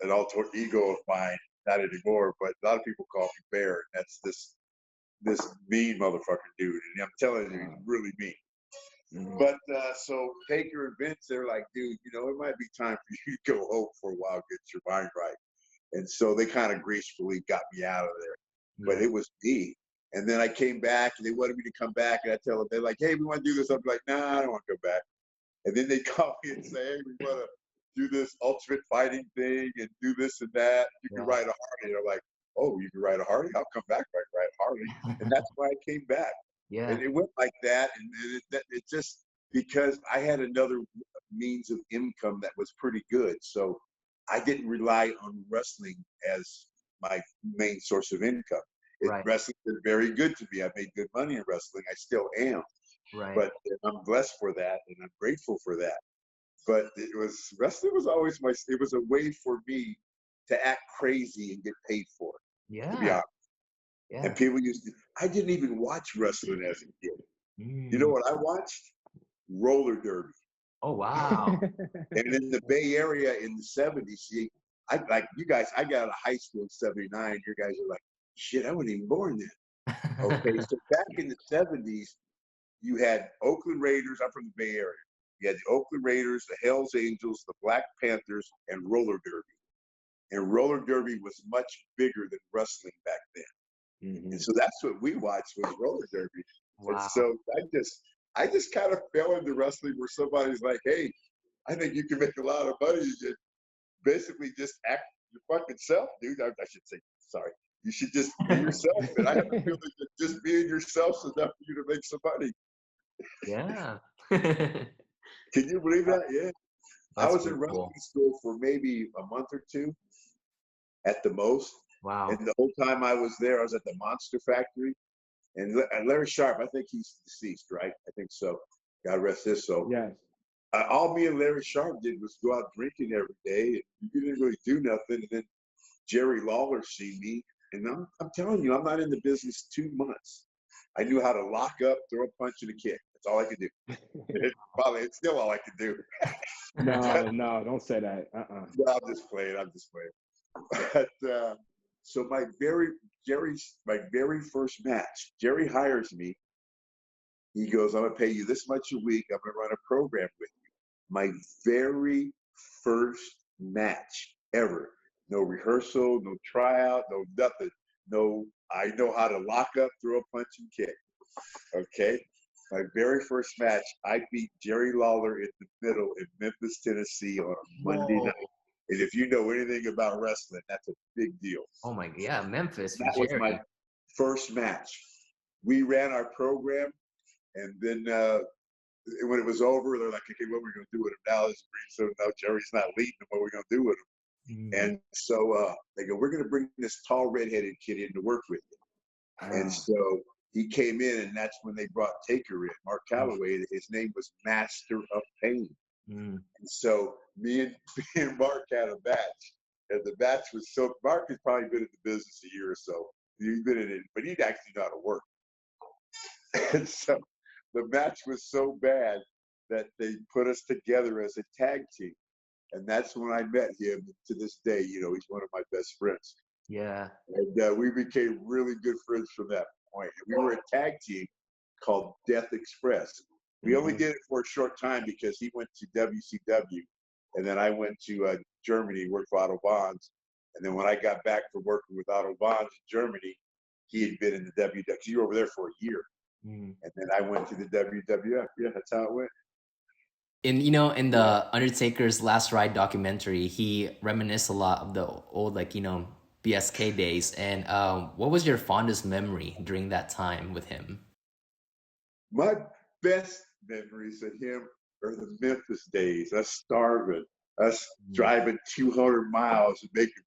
an alter ego of mine, not anymore, but a lot of people call me Bear. And that's this mean motherfucker dude, and I'm telling you, he's really mean. Mm-hmm. But so Taker and Vince, they're like, dude, it might be time for you to go home for a while, get your mind right. And so they kind of gracefully got me out of there. But it was me. And then I came back, and they wanted me to come back, and I tell them, they're like, hey, we want to do this. I'm like, nah, I don't want to go back. And then they call me and say, hey, we want to do this ultimate fighting thing and do this and that. You can ride a Harley. They're like, oh, you can ride a Harley? I'll come back, ride a Harley. And that's why I came back. Yeah. And it went like that, and it just, because I had another means of income that was pretty good. So I didn't rely on wrestling as my main source of income. Wrestling's been very good to me. I made good money in wrestling. I still am. Right. But I'm blessed for that, and I'm grateful for that. But wrestling was always it was a way for me to act crazy and get paid for it, to be honest. Yeah. And people I didn't even watch wrestling as a kid. You know what I watched? Roller derby. Oh, wow. And in the Bay Area in the 70s, see, like you guys, I got out of high school in 79. You guys are like, shit, I wasn't even born then. Okay, so back in the 70s, you had Oakland Raiders. I'm from the Bay Area. You had the Oakland Raiders, the Hells Angels, the Black Panthers, and roller derby. And roller derby was much bigger than wrestling back then. Mm-hmm. And so that's what we watched, was roller derby. Wow. And so I just kind of fell into wrestling where somebody's like, hey, I think you can make a lot of money. You basically just act your fucking self, dude. I should say, sorry. You should just be yourself. And I have a feeling that just being yourself is enough for you to make some money. Yeah. Can you believe that? Yeah. That's I was in wrestling school for maybe a month or two at the most. Wow. And the whole time I was there, I was at the Monster Factory. And Larry Sharp, I think he's deceased, right? I think so. God rest his soul. Yes. All me and Larry Sharp did was go out drinking every day. And you didn't really do nothing. And then Jerry Lawler see me. And I'm telling you, I'm not in the business 2 months. I knew how to lock up, throw a punch, and a kick. That's all I could do. It's still all I could do. No, don't say that. No, I'm just playing. But so my very first match, Jerry hires me. He goes, I'm gonna pay you this much a week. I'm gonna run a program with you. My very first match ever. No rehearsal, no tryout, no nothing. No, I know how to lock up, throw a punch, and kick. Okay. My very first match, I beat Jerry Lawler in the middle in Memphis, Tennessee on a Monday night. And if you know anything about wrestling, that's a big deal. Oh my, yeah, Memphis. That was my first match. We ran our program, and then when it was over, they're like, okay, what are we going to do with him now? So now Jerry's not leading him. What are we going to do with him? Mm-hmm. And so they go, we're going to bring this tall redheaded kid in to work with you. And so he came in, and that's when they brought Taker in, Mark Calloway. His name was Master of Pain. And so me and Mark had a match, and the match was so. Mark has probably been in the business a year or so. He's been in it, but he'd actually know how to work. And so the match was so bad that they put us together as a tag team, and that's when I met him. To this day, he's one of my best friends. Yeah. And we became really good friends from that point. And we were a tag team called Death Express. We only did it for a short time because he went to WCW, and then I went to Germany, worked for Otto Bonds. And then when I got back from working with Otto Bonds in Germany, he had been in the WWF. You were over there for a year. And then I went to the WWF. Yeah, that's how it went. In the Undertaker's Last Ride documentary, he reminisced a lot of the old BSK days. And what was your fondest memory during that time with him? My best memories of him are the Memphis days, us starving, us driving 200 miles and making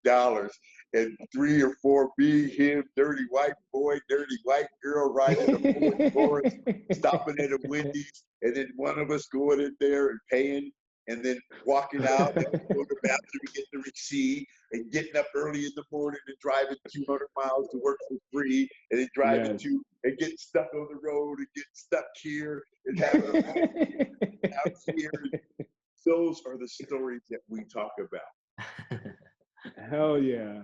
$50, and 3 or 4 being him, dirty white boy, dirty white girl, riding a Ford Taurus, stopping at a Wendy's, and then one of us going in there and paying, and then walking out and going to the bathroom and getting the receipt, and getting up early in the morning and driving 200 miles to work for free, and then driving to and getting stuck on the road and getting stuck here and having a out here. Those are the stories that we talk about. Hell yeah.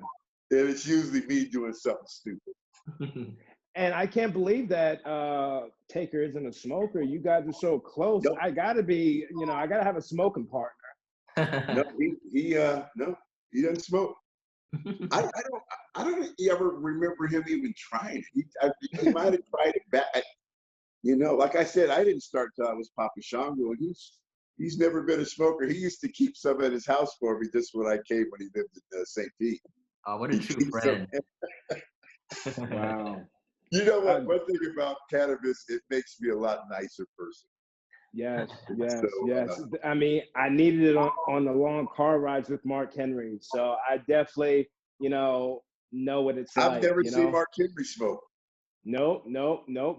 And it's usually me doing something stupid. And I can't believe that Taker isn't a smoker. You guys are so close. Nope. I gotta be, I gotta have a smoking partner. No, he doesn't smoke. I don't ever remember him even trying it. He might have tried it back. Like I said, I didn't start till I was Papa Shango, and he's never been a smoker. He used to keep some at his house for me just when I came when he lived in St. Pete. Oh, what a true friend. Wow. You know what? One thing about cannabis, it makes me a lot nicer person. Yes. I mean, I needed it on the long car rides with Mark Henry. So I definitely, know what it's like. I've never seen Mark Henry smoke. No.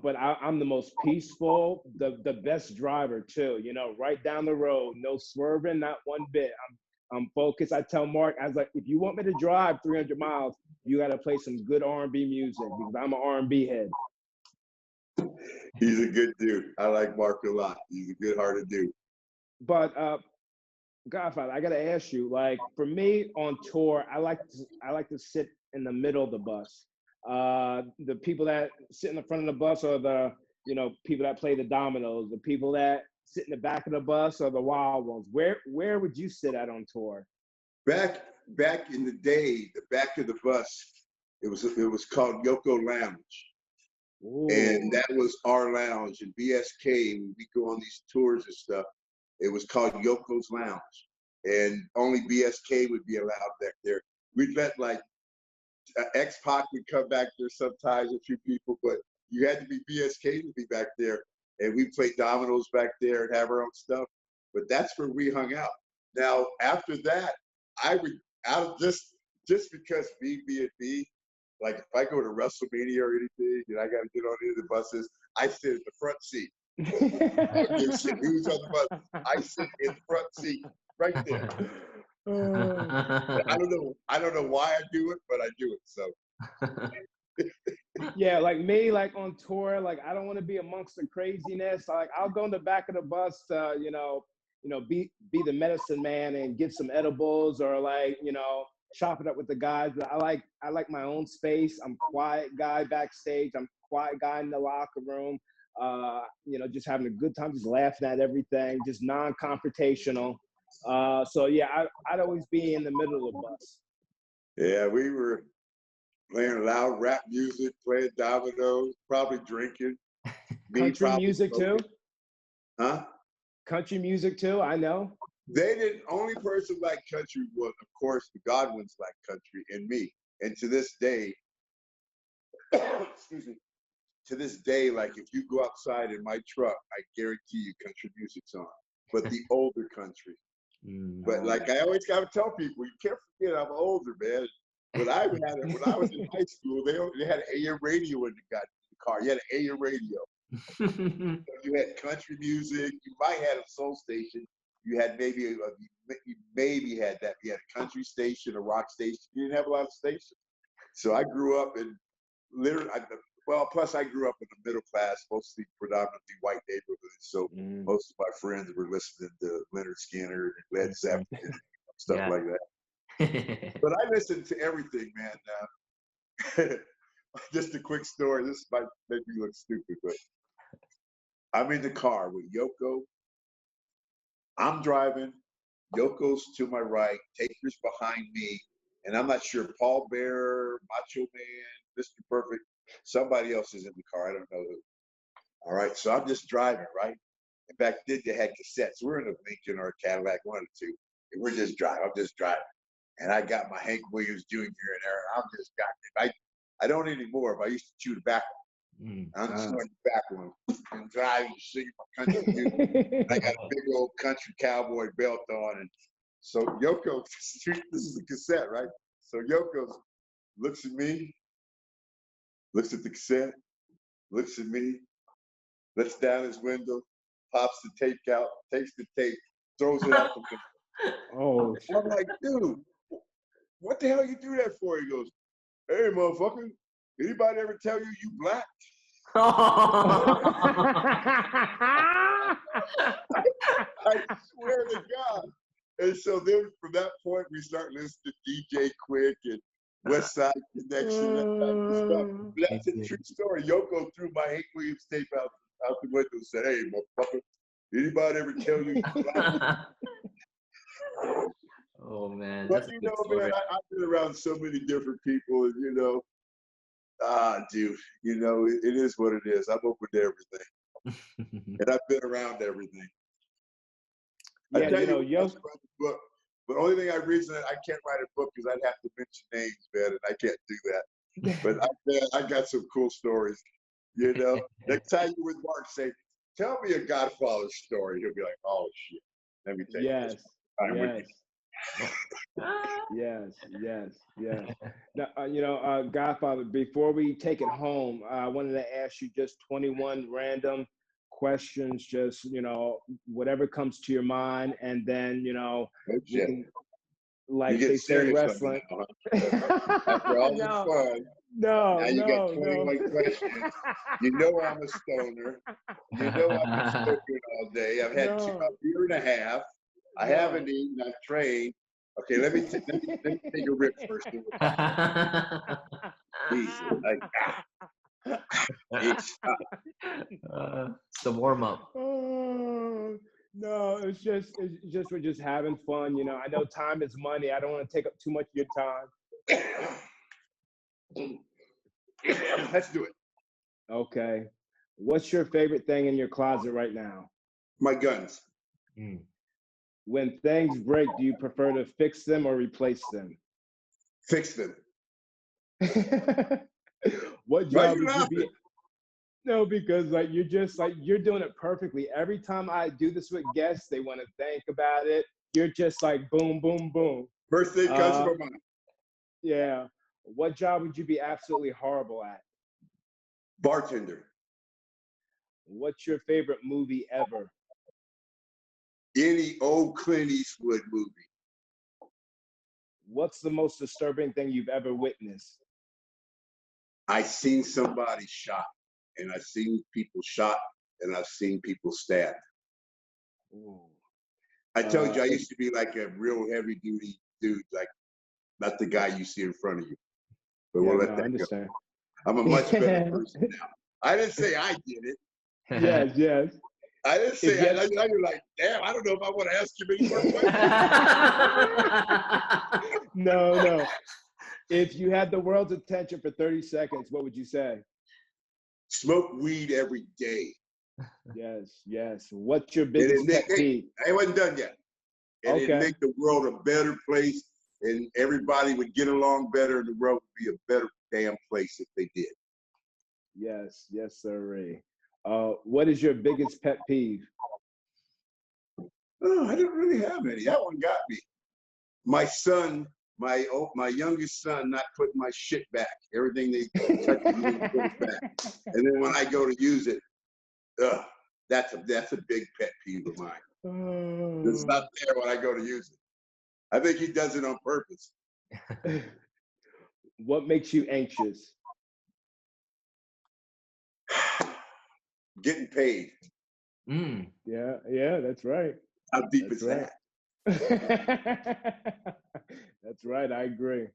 But I'm the most peaceful, the best driver too. Right down the road, no swerving, not one bit. I'm focused. I tell Mark, I was like, if you want me to drive 300 miles, you got to play some good R&B music because I'm an R&B head. He's a good dude. I like Mark a lot. He's a good-hearted dude. But Godfather, I got to ask you, like for me on tour, I like to sit in the middle of the bus. The people that sit in the front of the bus are the people that play the dominoes. The people that sit in the back of the bus are the wild ones. Where would you sit at on tour? Back in the day, the back of the bus, it was called Yoko Lounge. Ooh. And that was our lounge. And BSK, when we go on these tours and stuff, it was called Yoko's Lounge. And only BSK would be allowed back there. We'd let X-Pac would come back there sometimes, a few people, but you had to be BSK to be back there. And we played dominoes back there and have our own stuff. But that's where we hung out. Now, after that, I would, just because B, like if I go to WrestleMania or anything and I got to get on any of the buses, I sit in the front seat. Who's on the bus? I sit in the front seat right there. I don't know why I do it, but I do it. So. Yeah, like me, like on tour, like I don't want to be amongst the craziness. Like I'll go in the back of the bus to, be the medicine man and get some edibles or chop it up with the guys. But I like my own space. I'm quiet guy backstage. I'm quiet guy in the locker room. Just having a good time, just laughing at everything, just non-confrontational. So yeah, I'd always be in the middle of the bus. Yeah, we were playing loud rap music, playing dominoes, probably drinking. Country music too? Huh? Country music too, I know. They didn't, only person like country was, of course, the Godwins like country and me. And to this day, excuse me, to this day, like if you go outside in my truck, I guarantee you country music's on, but the older country. But like I always gotta tell people, you can't forget I'm older, man. When I was in high school, they had an AM radio in the car. You had an AM radio. You had country music. You might have a soul station. You had you had that. You had a country station, a rock station. You didn't have a lot of stations. So I grew up in plus I grew up in the middle class, mostly predominantly white neighborhoods. So most of my friends were listening to Leonard Skinner and Led Zeppelin and stuff like that. But I listened to everything, man. Just a quick story. This might make me look stupid, but I'm in the car with Yoko. I'm driving. Yoko's to my right. Taker's behind me. And I'm not sure, Paul Bearer, Macho Man, Mr. Perfect, somebody else is in the car. I don't know who. All right, so I'm just driving, right? Back then they had cassettes. We're in a Lincoln or a Cadillac, one or two, and we're just driving. I'm just driving, and I got my Hank Williams Jr. in there, and I'm just got it. I don't anymore, but I used to chew tobacco. I'm just going back one and driving, singing my country music. I got a big old country cowboy belt on, and so Yoko, this is a cassette, right? So Yoko looks at me, looks at the cassette, looks at me, lets down his window, pops the tape out, takes the tape, throws it out the window. Oh, I'm like, dude, what the hell you do that for? He goes, hey, motherfucker, anybody ever tell you you black? I swear to God. And so then from that point, we start listening to DJ Quick and West Side Connection, that type of stuff. But that's a true story. Yoko threw my Hank Williams tape out the window and said, hey, motherfucker, anybody ever tell you you black? Oh, man. But, That's a you good know, story. man, I've been around so many different people, and, you know, dude, you know, it is what it is. I'm open to everything. And I've been around everything. yeah, I tell you know, you, that's about the book. But the only thing reason that I can't write a book is I'd have to mention names, man, and I can't do that. But I got some cool stories, you know. Next time you with Mark, say, tell me a Godfather story. He'll be like, oh, shit. Let me tell you yes, this. With yes. Now, you know, Godfather, before we take it home, I wanted to ask you just 21 random questions, just, you know, whatever comes to your mind. And then, you know, you. we can, like You they get say in serious wrestling. on me now, huh? After all this fun, now you got 21 questions. You know I'm a stoner. You know I've been smoking all day. I've had a beer and a half. I haven't eaten. I've trained. Okay, let me take a rip first. It's the warm up. Oh, no, it's just we're just having fun. You know, I know time is money. I don't want to take up too much of your time. Let's do it. Okay. What's your favorite thing in your closet right now? My guns. When things break, do you prefer to fix them or replace them? Fix them. What job would you be? No, because like you're doing it perfectly. Every time I do this with guests, they want to think about it. You're just like boom, boom, boom. First thing comes to my mind. Yeah. What job would you be absolutely horrible at? Bartender. What's your favorite movie ever? Any old Clint Eastwood movie. What's the most disturbing thing you've ever witnessed? I seen somebody shot, and I've seen people shot, and I've seen people stabbed. Ooh. I told you I used to be like a real heavy duty dude, like not the guy you see in front of you. But we'll let that go. I'm a much better person now. I didn't say I did it. Yes. I didn't say now you're like, damn, I don't know if I want to ask you any more questions. No. If you had the world's attention for 30 seconds, what would you say? Smoke weed every day. Yes. What's your biggest pet peeve? I wasn't done yet. And it'd make the world a better place, and everybody would get along better, and the world would be a better damn place if they did. Yes, sir. What is your biggest pet peeve? Oh, I don't really have any. That one got me. My son, my youngest son, not putting my shit back. Everything they touch me, put it back. And then when I go to use it, that's a big pet peeve of mine. It's not there when I go to use it. I think he does it on purpose. What makes you anxious? Getting paid. Yeah, that's right. How deep is that? That's right, I agree.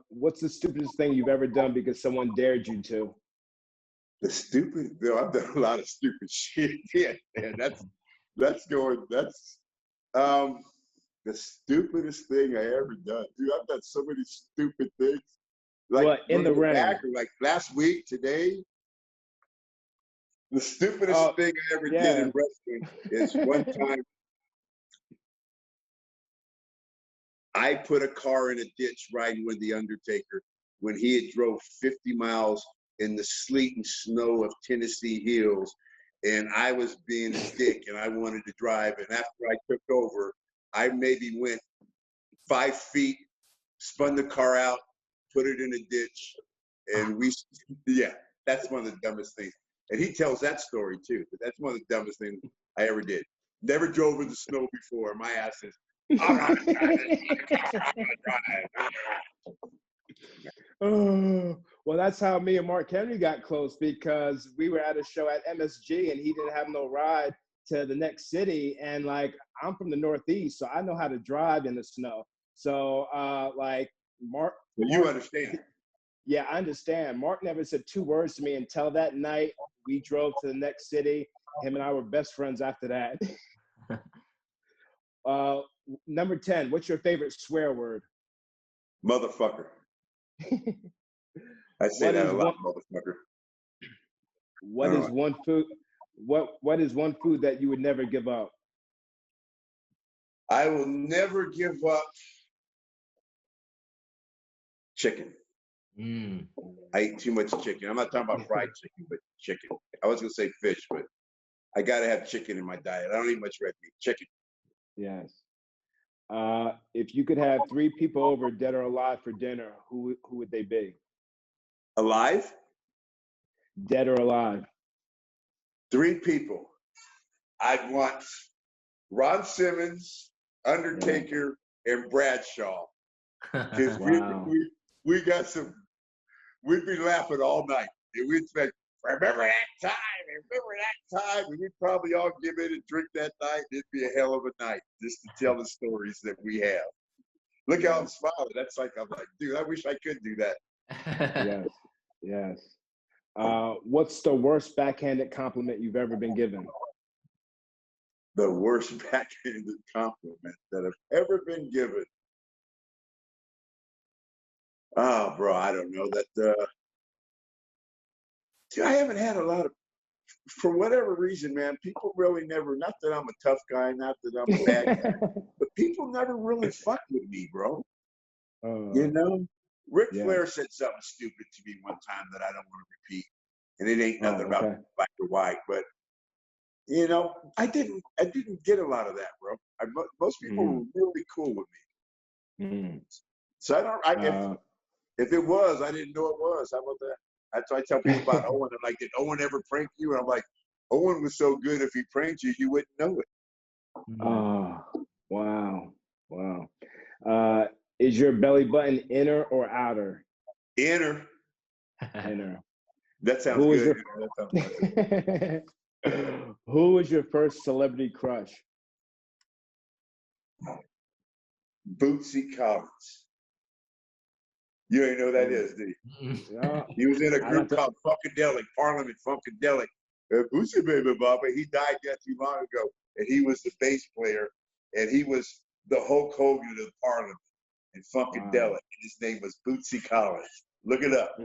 What's the stupidest thing you've ever done because someone dared you to? I've done a lot of stupid shit. Yeah, man, that's the stupidest thing I ever done. Dude, I've done so many stupid things. Like in the ring. Like last week, today, The stupidest thing I ever did in wrestling is one time I put a car in a ditch riding with The Undertaker when he had drove 50 miles in the sleet and snow of Tennessee hills. And I was being a dick and I wanted to drive. And after I took over, I maybe went 5 feet, spun the car out, put it in a ditch. And that's one of the dumbest things. And he tells that story too, but that's one of the dumbest things I ever did. Never drove in the snow before. My ass is, I'm not driving. Oh, well, that's how me and Mark Henry got close, because we were at a show at MSG and he didn't have no ride to the next city. And like, I'm from the Northeast, so I know how to drive in the snow. So like Mark. You understand. Yeah, I understand. Mark never said 2 words to me until that night. We drove to the next city. Him and I were best friends after that. Number 10, what's your favorite swear word? Motherfucker. I say that a lot, motherfucker. What is one food? What is one food that you would never give up? I will never give up chicken. I eat too much chicken. I'm not talking about fried chicken, but chicken. I was gonna say fish, but I gotta have chicken in my diet. I don't eat much red meat. Chicken. Yes. If you could have 3 people over, dead or alive, for dinner, who would they be? Alive? Dead or alive? 3 people. I'd want Ron Simmons, Undertaker, and Bradshaw. Because we got some. We'd be laughing all night. And we'd say, remember that time? And we'd probably all give in and drink that night. It'd be a hell of a night just to tell the stories that we have. Look how I'm smiling. I'm like, dude, I wish I could do that. Yes. What's the worst backhanded compliment you've ever been given? The worst backhanded compliment that I've ever been given. Oh, bro, I don't know that. I haven't had a lot of, for whatever reason, man, people really never, not that I'm a tough guy, not that I'm a bad guy, but people never really fuck with me, bro. You know? Ric Flair said something stupid to me one time that I don't want to repeat. And it ain't nothing about black or white, but, you know, I didn't get a lot of that, bro. Most people were really cool with me. So if it was, I didn't know it was. How about that? That's why I tell people about Owen. I'm like, did Owen ever prank you? And I'm like, Owen was so good, if he pranked you, you wouldn't know it. Oh, wow. Is your belly button inner or outer? Inner. That sounds good. Who was your first celebrity crush? Bootsy Collins. You ain't know who that is, do you? Yeah. He was in a group called Funkadelic, Parliament Funkadelic. Bootsy Baby Baba, he died not too long ago, and he was the bass player, and he was the Hulk Hogan of Parliament and Funkadelic, and his name was Bootsy Collins. Look it up.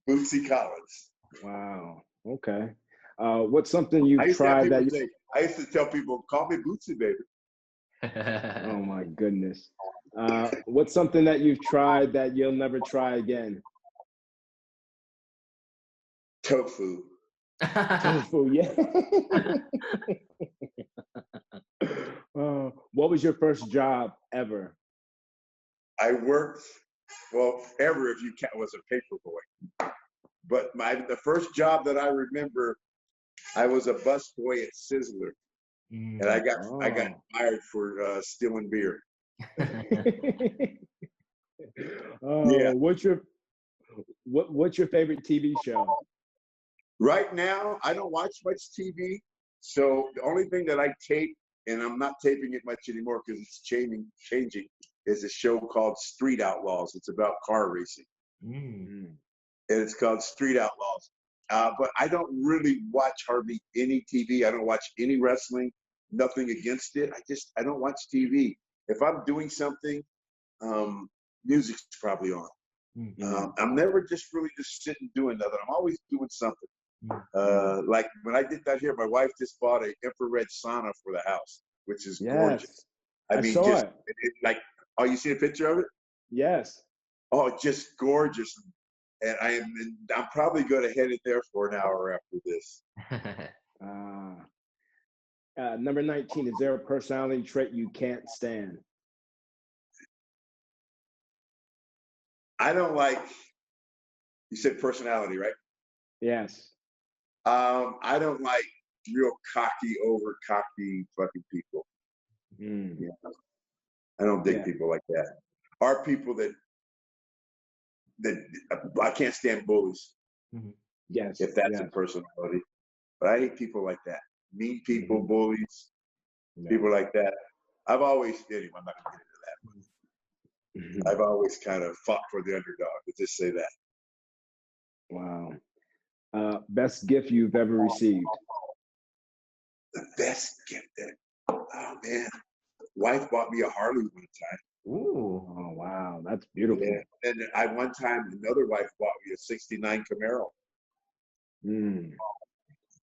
Bootsy Collins. Wow. Okay. What's something you've tried that you... I used to tell people, call me Bootsy, baby. Oh my goodness. What's something that you've tried that you'll never try again? Tofu. Tofu, yeah. What was your first job ever? I worked, ever if you count, was a paper boy. But the first job that I remember, I was a busboy at Sizzler, and I got fired for stealing beer. What's your favorite TV show? Right now, I don't watch much TV, so the only thing that I tape, and I'm not taping it much anymore because it's changing, is a show called Street Outlaws. It's about car racing. And it's called Street Outlaws. But I don't really watch hardly any TV. I don't watch any wrestling, nothing against it. I don't watch TV. If I'm doing something, music's probably on. I'm never just really just sitting doing nothing. I'm always doing something. Like when I get down here, my wife just bought an infrared sauna for the house, which is gorgeous. Yes, I I mean, saw just it. like, oh, you see a picture of it? Yes. Oh, just gorgeous. And I'm probably going to head it there for an hour after this. Uh, Number 19, is there a personality trait you can't stand? I don't like, you said personality, right? Yes. I don't like real over cocky fucking people. Mm. Yeah. I don't dig Yeah. people like that. Are people that I can't stand bullies, Yes. if that's a Yes. personality. But I hate people like that. Mean people, Mhm. bullies, Yeah. people like that. I've always, anyway, I'm not gonna get into that. Mhm. I've always kind of fought for the underdog. Let's just say that. Wow. Best gift you've ever received? The best gift that, oh man, wife bought me a Harley one time. Ooh. Oh, wow. That's beautiful. Yeah. And one time another wife bought me a '69 Camaro. Mm.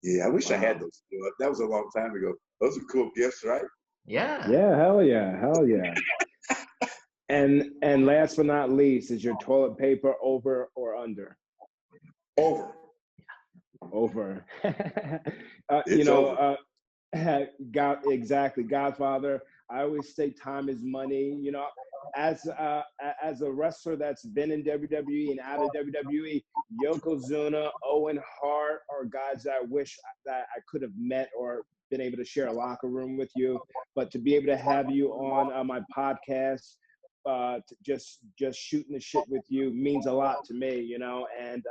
Yeah, I wish I had Wow. those. That was a long time ago. Those are cool gifts, right? Yeah. Yeah, hell yeah. Hell yeah. And last but not least, is your toilet paper over or under? Over. Over. It's over. Exactly, Godfather. I always say time is money. As a wrestler that's been in WWE and out of WWE, Yokozuna, Owen Hart are guys that I wish that I could have met or been able to share a locker room with you. But to be able to have you on my podcast, just shooting the shit with you means a lot to me. And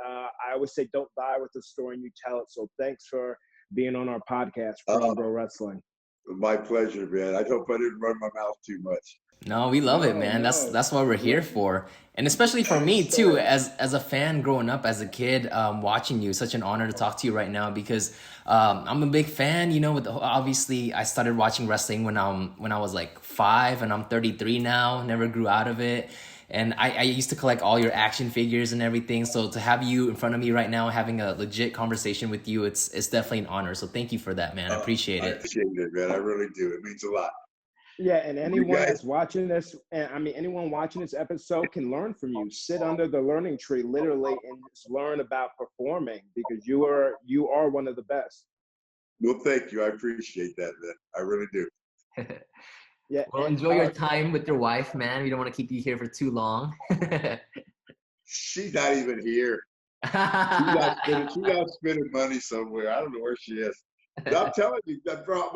I always say, don't die with the story and you tell it. So thanks for being on our podcast, Pro and Bro Wrestling. My pleasure, man. I hope I didn't run my mouth too much. No, we love it, No, man. That's no. that's what we're here for, and especially for me too, So, as a fan growing up as a kid, watching you. Such an honor to talk to you right now because I'm a big fan. Obviously I started watching wrestling when I was like 5, and I'm 33 now. Never grew out of it, and I used to collect all your action figures and everything. So to have you in front of me right now, having a legit conversation with you, it's definitely an honor. So thank you for that, man. I appreciate I it. appreciate it, man. I really do. It means a lot. yeah, and You anyone guys, that's watching this, and I mean, anyone watching this episode can learn from you. Sit under the learning tree, literally, and just learn about performing because you are one of the best. well, thank you. I appreciate that, man. I really do. Yeah, Well, and enjoy your time with your wife, man. We don't want to keep you here for too long. She's not even here. She's out spending money somewhere. I don't know where she is. I'm telling you, that bro,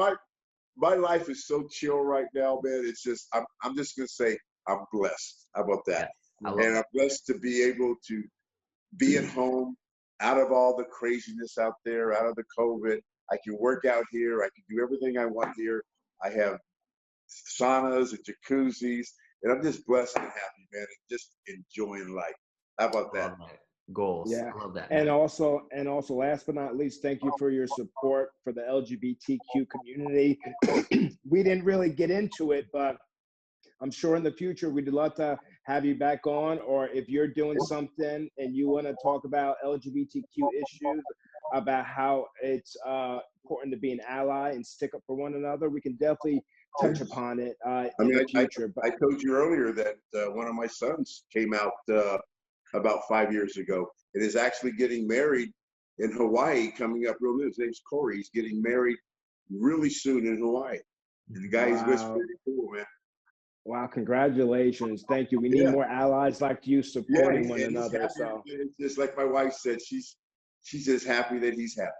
my life is so chill right now, man. It's just I'm just gonna say I'm blessed. How about that? I love And that. I'm blessed to be able to be at home, out of all the craziness out there, out of the COVID. I can work out here. I can do everything I want here. I have saunas and jacuzzis, and I'm just blessed and happy, man, and just enjoying life. How about I that? love that. Goals. yeah, I love that, and man. also, last but not least, thank you for your support for the LGBTQ community. We didn't really get into it, but I'm sure in the future we'd love to have you back on, or if you're doing something and you want to talk about LGBTQ issues, about how it's important to be an ally and stick up for one another, we can definitely touch upon it I in mean, the future. But I told you earlier that one of my sons came out about 5 years ago and is actually getting married in Hawaii coming up real new. His name's Corey. He's getting married really soon in Hawaii. And the guy he's with is wow, pretty cool, man. wow, congratulations. Thank you. We need Yeah, more allies like you yeah, supporting one and he's another. happy. So It's just like my wife said, she's just happy that he's happy.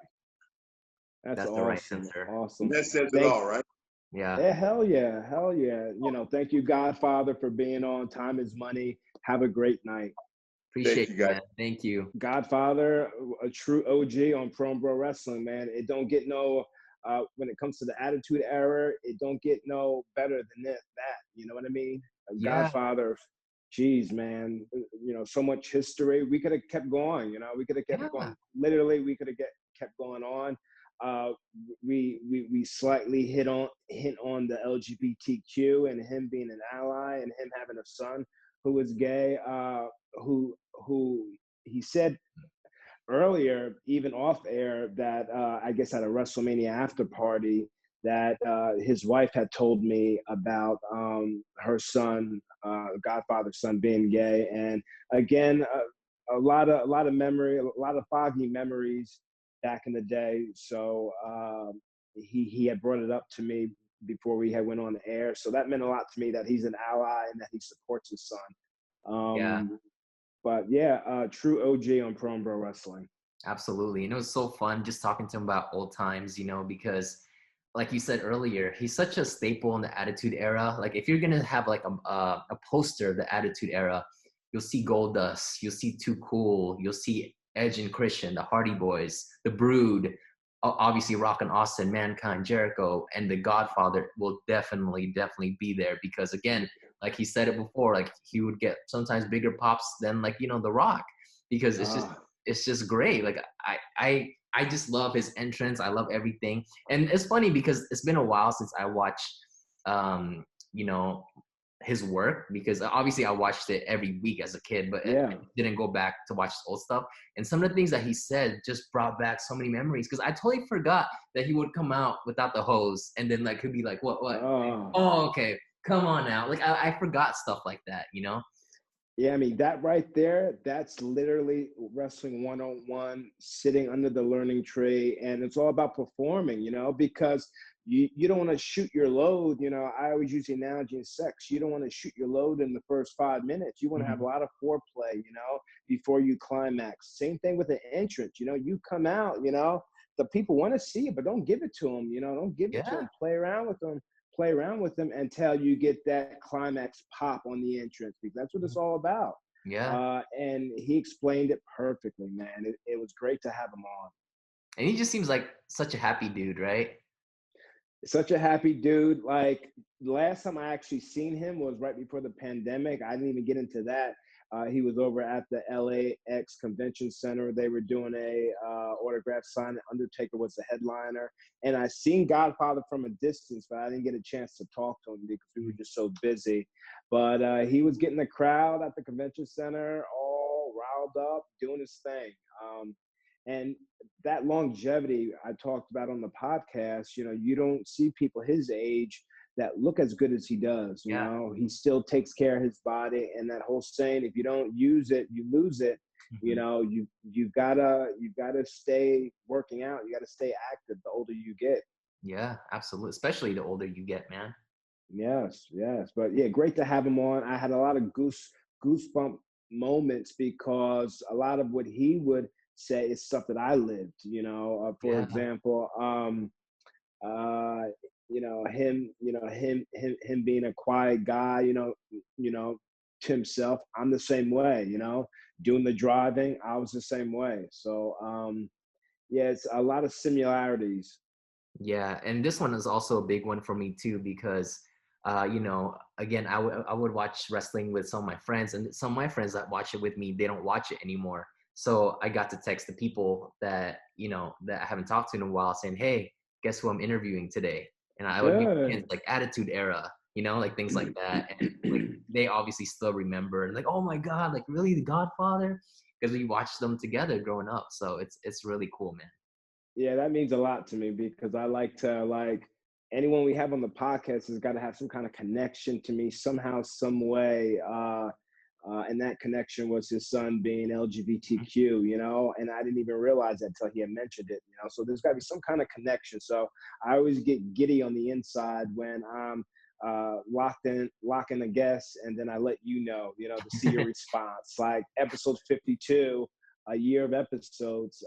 that's That's the right awesome. answer. And Awesome. that says it Thank all, right? Yeah. Yeah, hell yeah, hell yeah. Thank you, Godfather, for being on. Time is money. Have a great night. Appreciate You, you, guys. man. Thank you. Godfather, a true OG on Pro and Bro Wrestling, man. It don't get no, when it comes to the Attitude Era, it don't get no better than that. You know what I mean? Yeah. Godfather, geez, man. So much history. We could have kept going. We could have kept Yeah. going. Literally, we could have kept going on. We slightly hit on the LGBTQ and him being an ally and him having a son who was gay. Who he said earlier, even off air, that I guess at a WrestleMania after party, that his wife had told me about her son, Godfather's son, being gay, and again, a lot of memory, a lot of foggy memories back in the day. So he had brought it up to me before we had went on the air. So that meant a lot to me that he's an ally and that he supports his son. Yeah. But yeah, true OG on Pro and Bro Wrestling. Absolutely. And it was so fun just talking to him about old times, you know, because like you said earlier, he's such a staple in the Attitude Era. Like if you're going to have like a poster of the Attitude Era, you'll see Goldust, you'll see Too Cool, you'll see Edge and Christian, the Hardy Boys, the Brood, obviously Rock and Austin, Mankind, Jericho, and the Godfather will definitely be there because again, like he said it before, like he would get sometimes bigger pops than like, you know, The Rock because it's just great. Like I just love his entrance. I love everything. And it's funny because it's been a while since I watched you know, his work because obviously I watched it every week as a kid, but I didn't go back to watch old stuff. And some of the things that he said just brought back so many memories because I totally forgot that he would come out without the hose and then like he'd be like, what? Oh, okay, come on now. Like I forgot stuff like that, you know? Yeah, I mean, that right there, that's literally wrestling 101, sitting under the learning tree. And it's all about performing, you know, because you don't want to shoot your load. You know, I always use the analogy in sex. You don't want to shoot your load in the first 5 minutes. You want to have a lot of foreplay, you know, before you climax. Same thing with the entrance. You know, you come out, you know, the people want to see it, but don't give it to them, you know, don't give it to them. Play around with them until you get that climax pop on the entrance because that's what it's all about. And he explained it perfectly, man. It was great to have him on. And he just seems like such a happy dude, right? Such a happy dude. Like last time I actually seen him was right before the pandemic. I didn't even get into that. He was over at the LAX Convention Center. They were doing a autograph sign. Undertaker was the headliner. And I seen Godfather from a distance, but I didn't get a chance to talk to him because we were just so busy. But he was getting the crowd at the convention center all riled up, doing his thing. And that longevity I talked about on the podcast, you know, you don't see people his age that look as good as he does. You know, he still takes care of his body, and that whole saying, if you don't use it, you lose it. You know, you've gotta stay working out. You gotta stay active the older you get. Yeah, absolutely. Especially the older you get, man. Yes. But yeah, great to have him on. I had a lot of goosebump moments because a lot of what he would say is stuff that I lived. You know, for example, him being a quiet guy, to himself. I'm the same way, doing the driving. I was the same way. So, it's a lot of similarities. Yeah. And this one is also a big one for me too, because, again, I would watch wrestling with some of my friends, and some of my friends that watch it with me, they don't watch it anymore. So I got to text the people that, that I haven't talked to in a while saying, hey, guess who I'm interviewing today? And I would be like Attitude Era, like things like that. And like, they obviously still remember and like, oh my God, like really The Godfather? Because we watched them together growing up. So it's really cool, man. Yeah, that means a lot to me because I like to anyone we have on the podcast has got to have some kind of connection to me somehow, some way. And that connection was his son being LGBTQ, and I didn't even realize that until he had mentioned it, so there's got to be some kind of connection. So I always get giddy on the inside when I'm locking a guest, and then I let to see your response. Like episode 52, a year of episodes,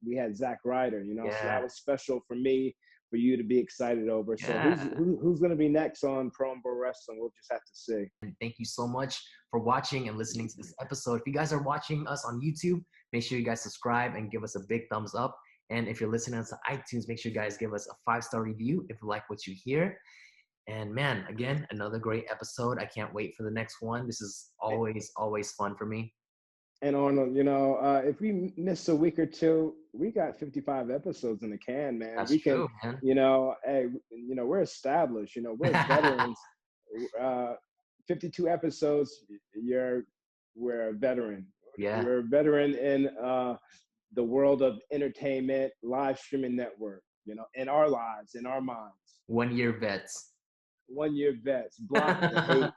we had Zach Ryder, so that was special for me, for you to be excited over. So who's going to be next on Pro and Bro Wrestling? We'll just have to see. And thank you so much for watching and listening to this episode. If you guys are watching us on YouTube, make sure you guys subscribe and give us a big thumbs up. And if you're listening to iTunes, make sure you guys give us a 5-star review if you like what you hear. And man, again, another great episode. I can't wait for the next one. This is always fun for me. And Arnold, if we miss a week or two, we got 55 episodes in the can, man. That's true, man. Hey, we're established. We're veterans. 52 episodes. We're a veteran. Yeah. We're a veteran in the world of entertainment, live streaming network, you know, in our lives, in our minds. 1 year vets. 1 year vets, block the hate,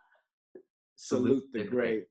salute the the great. great.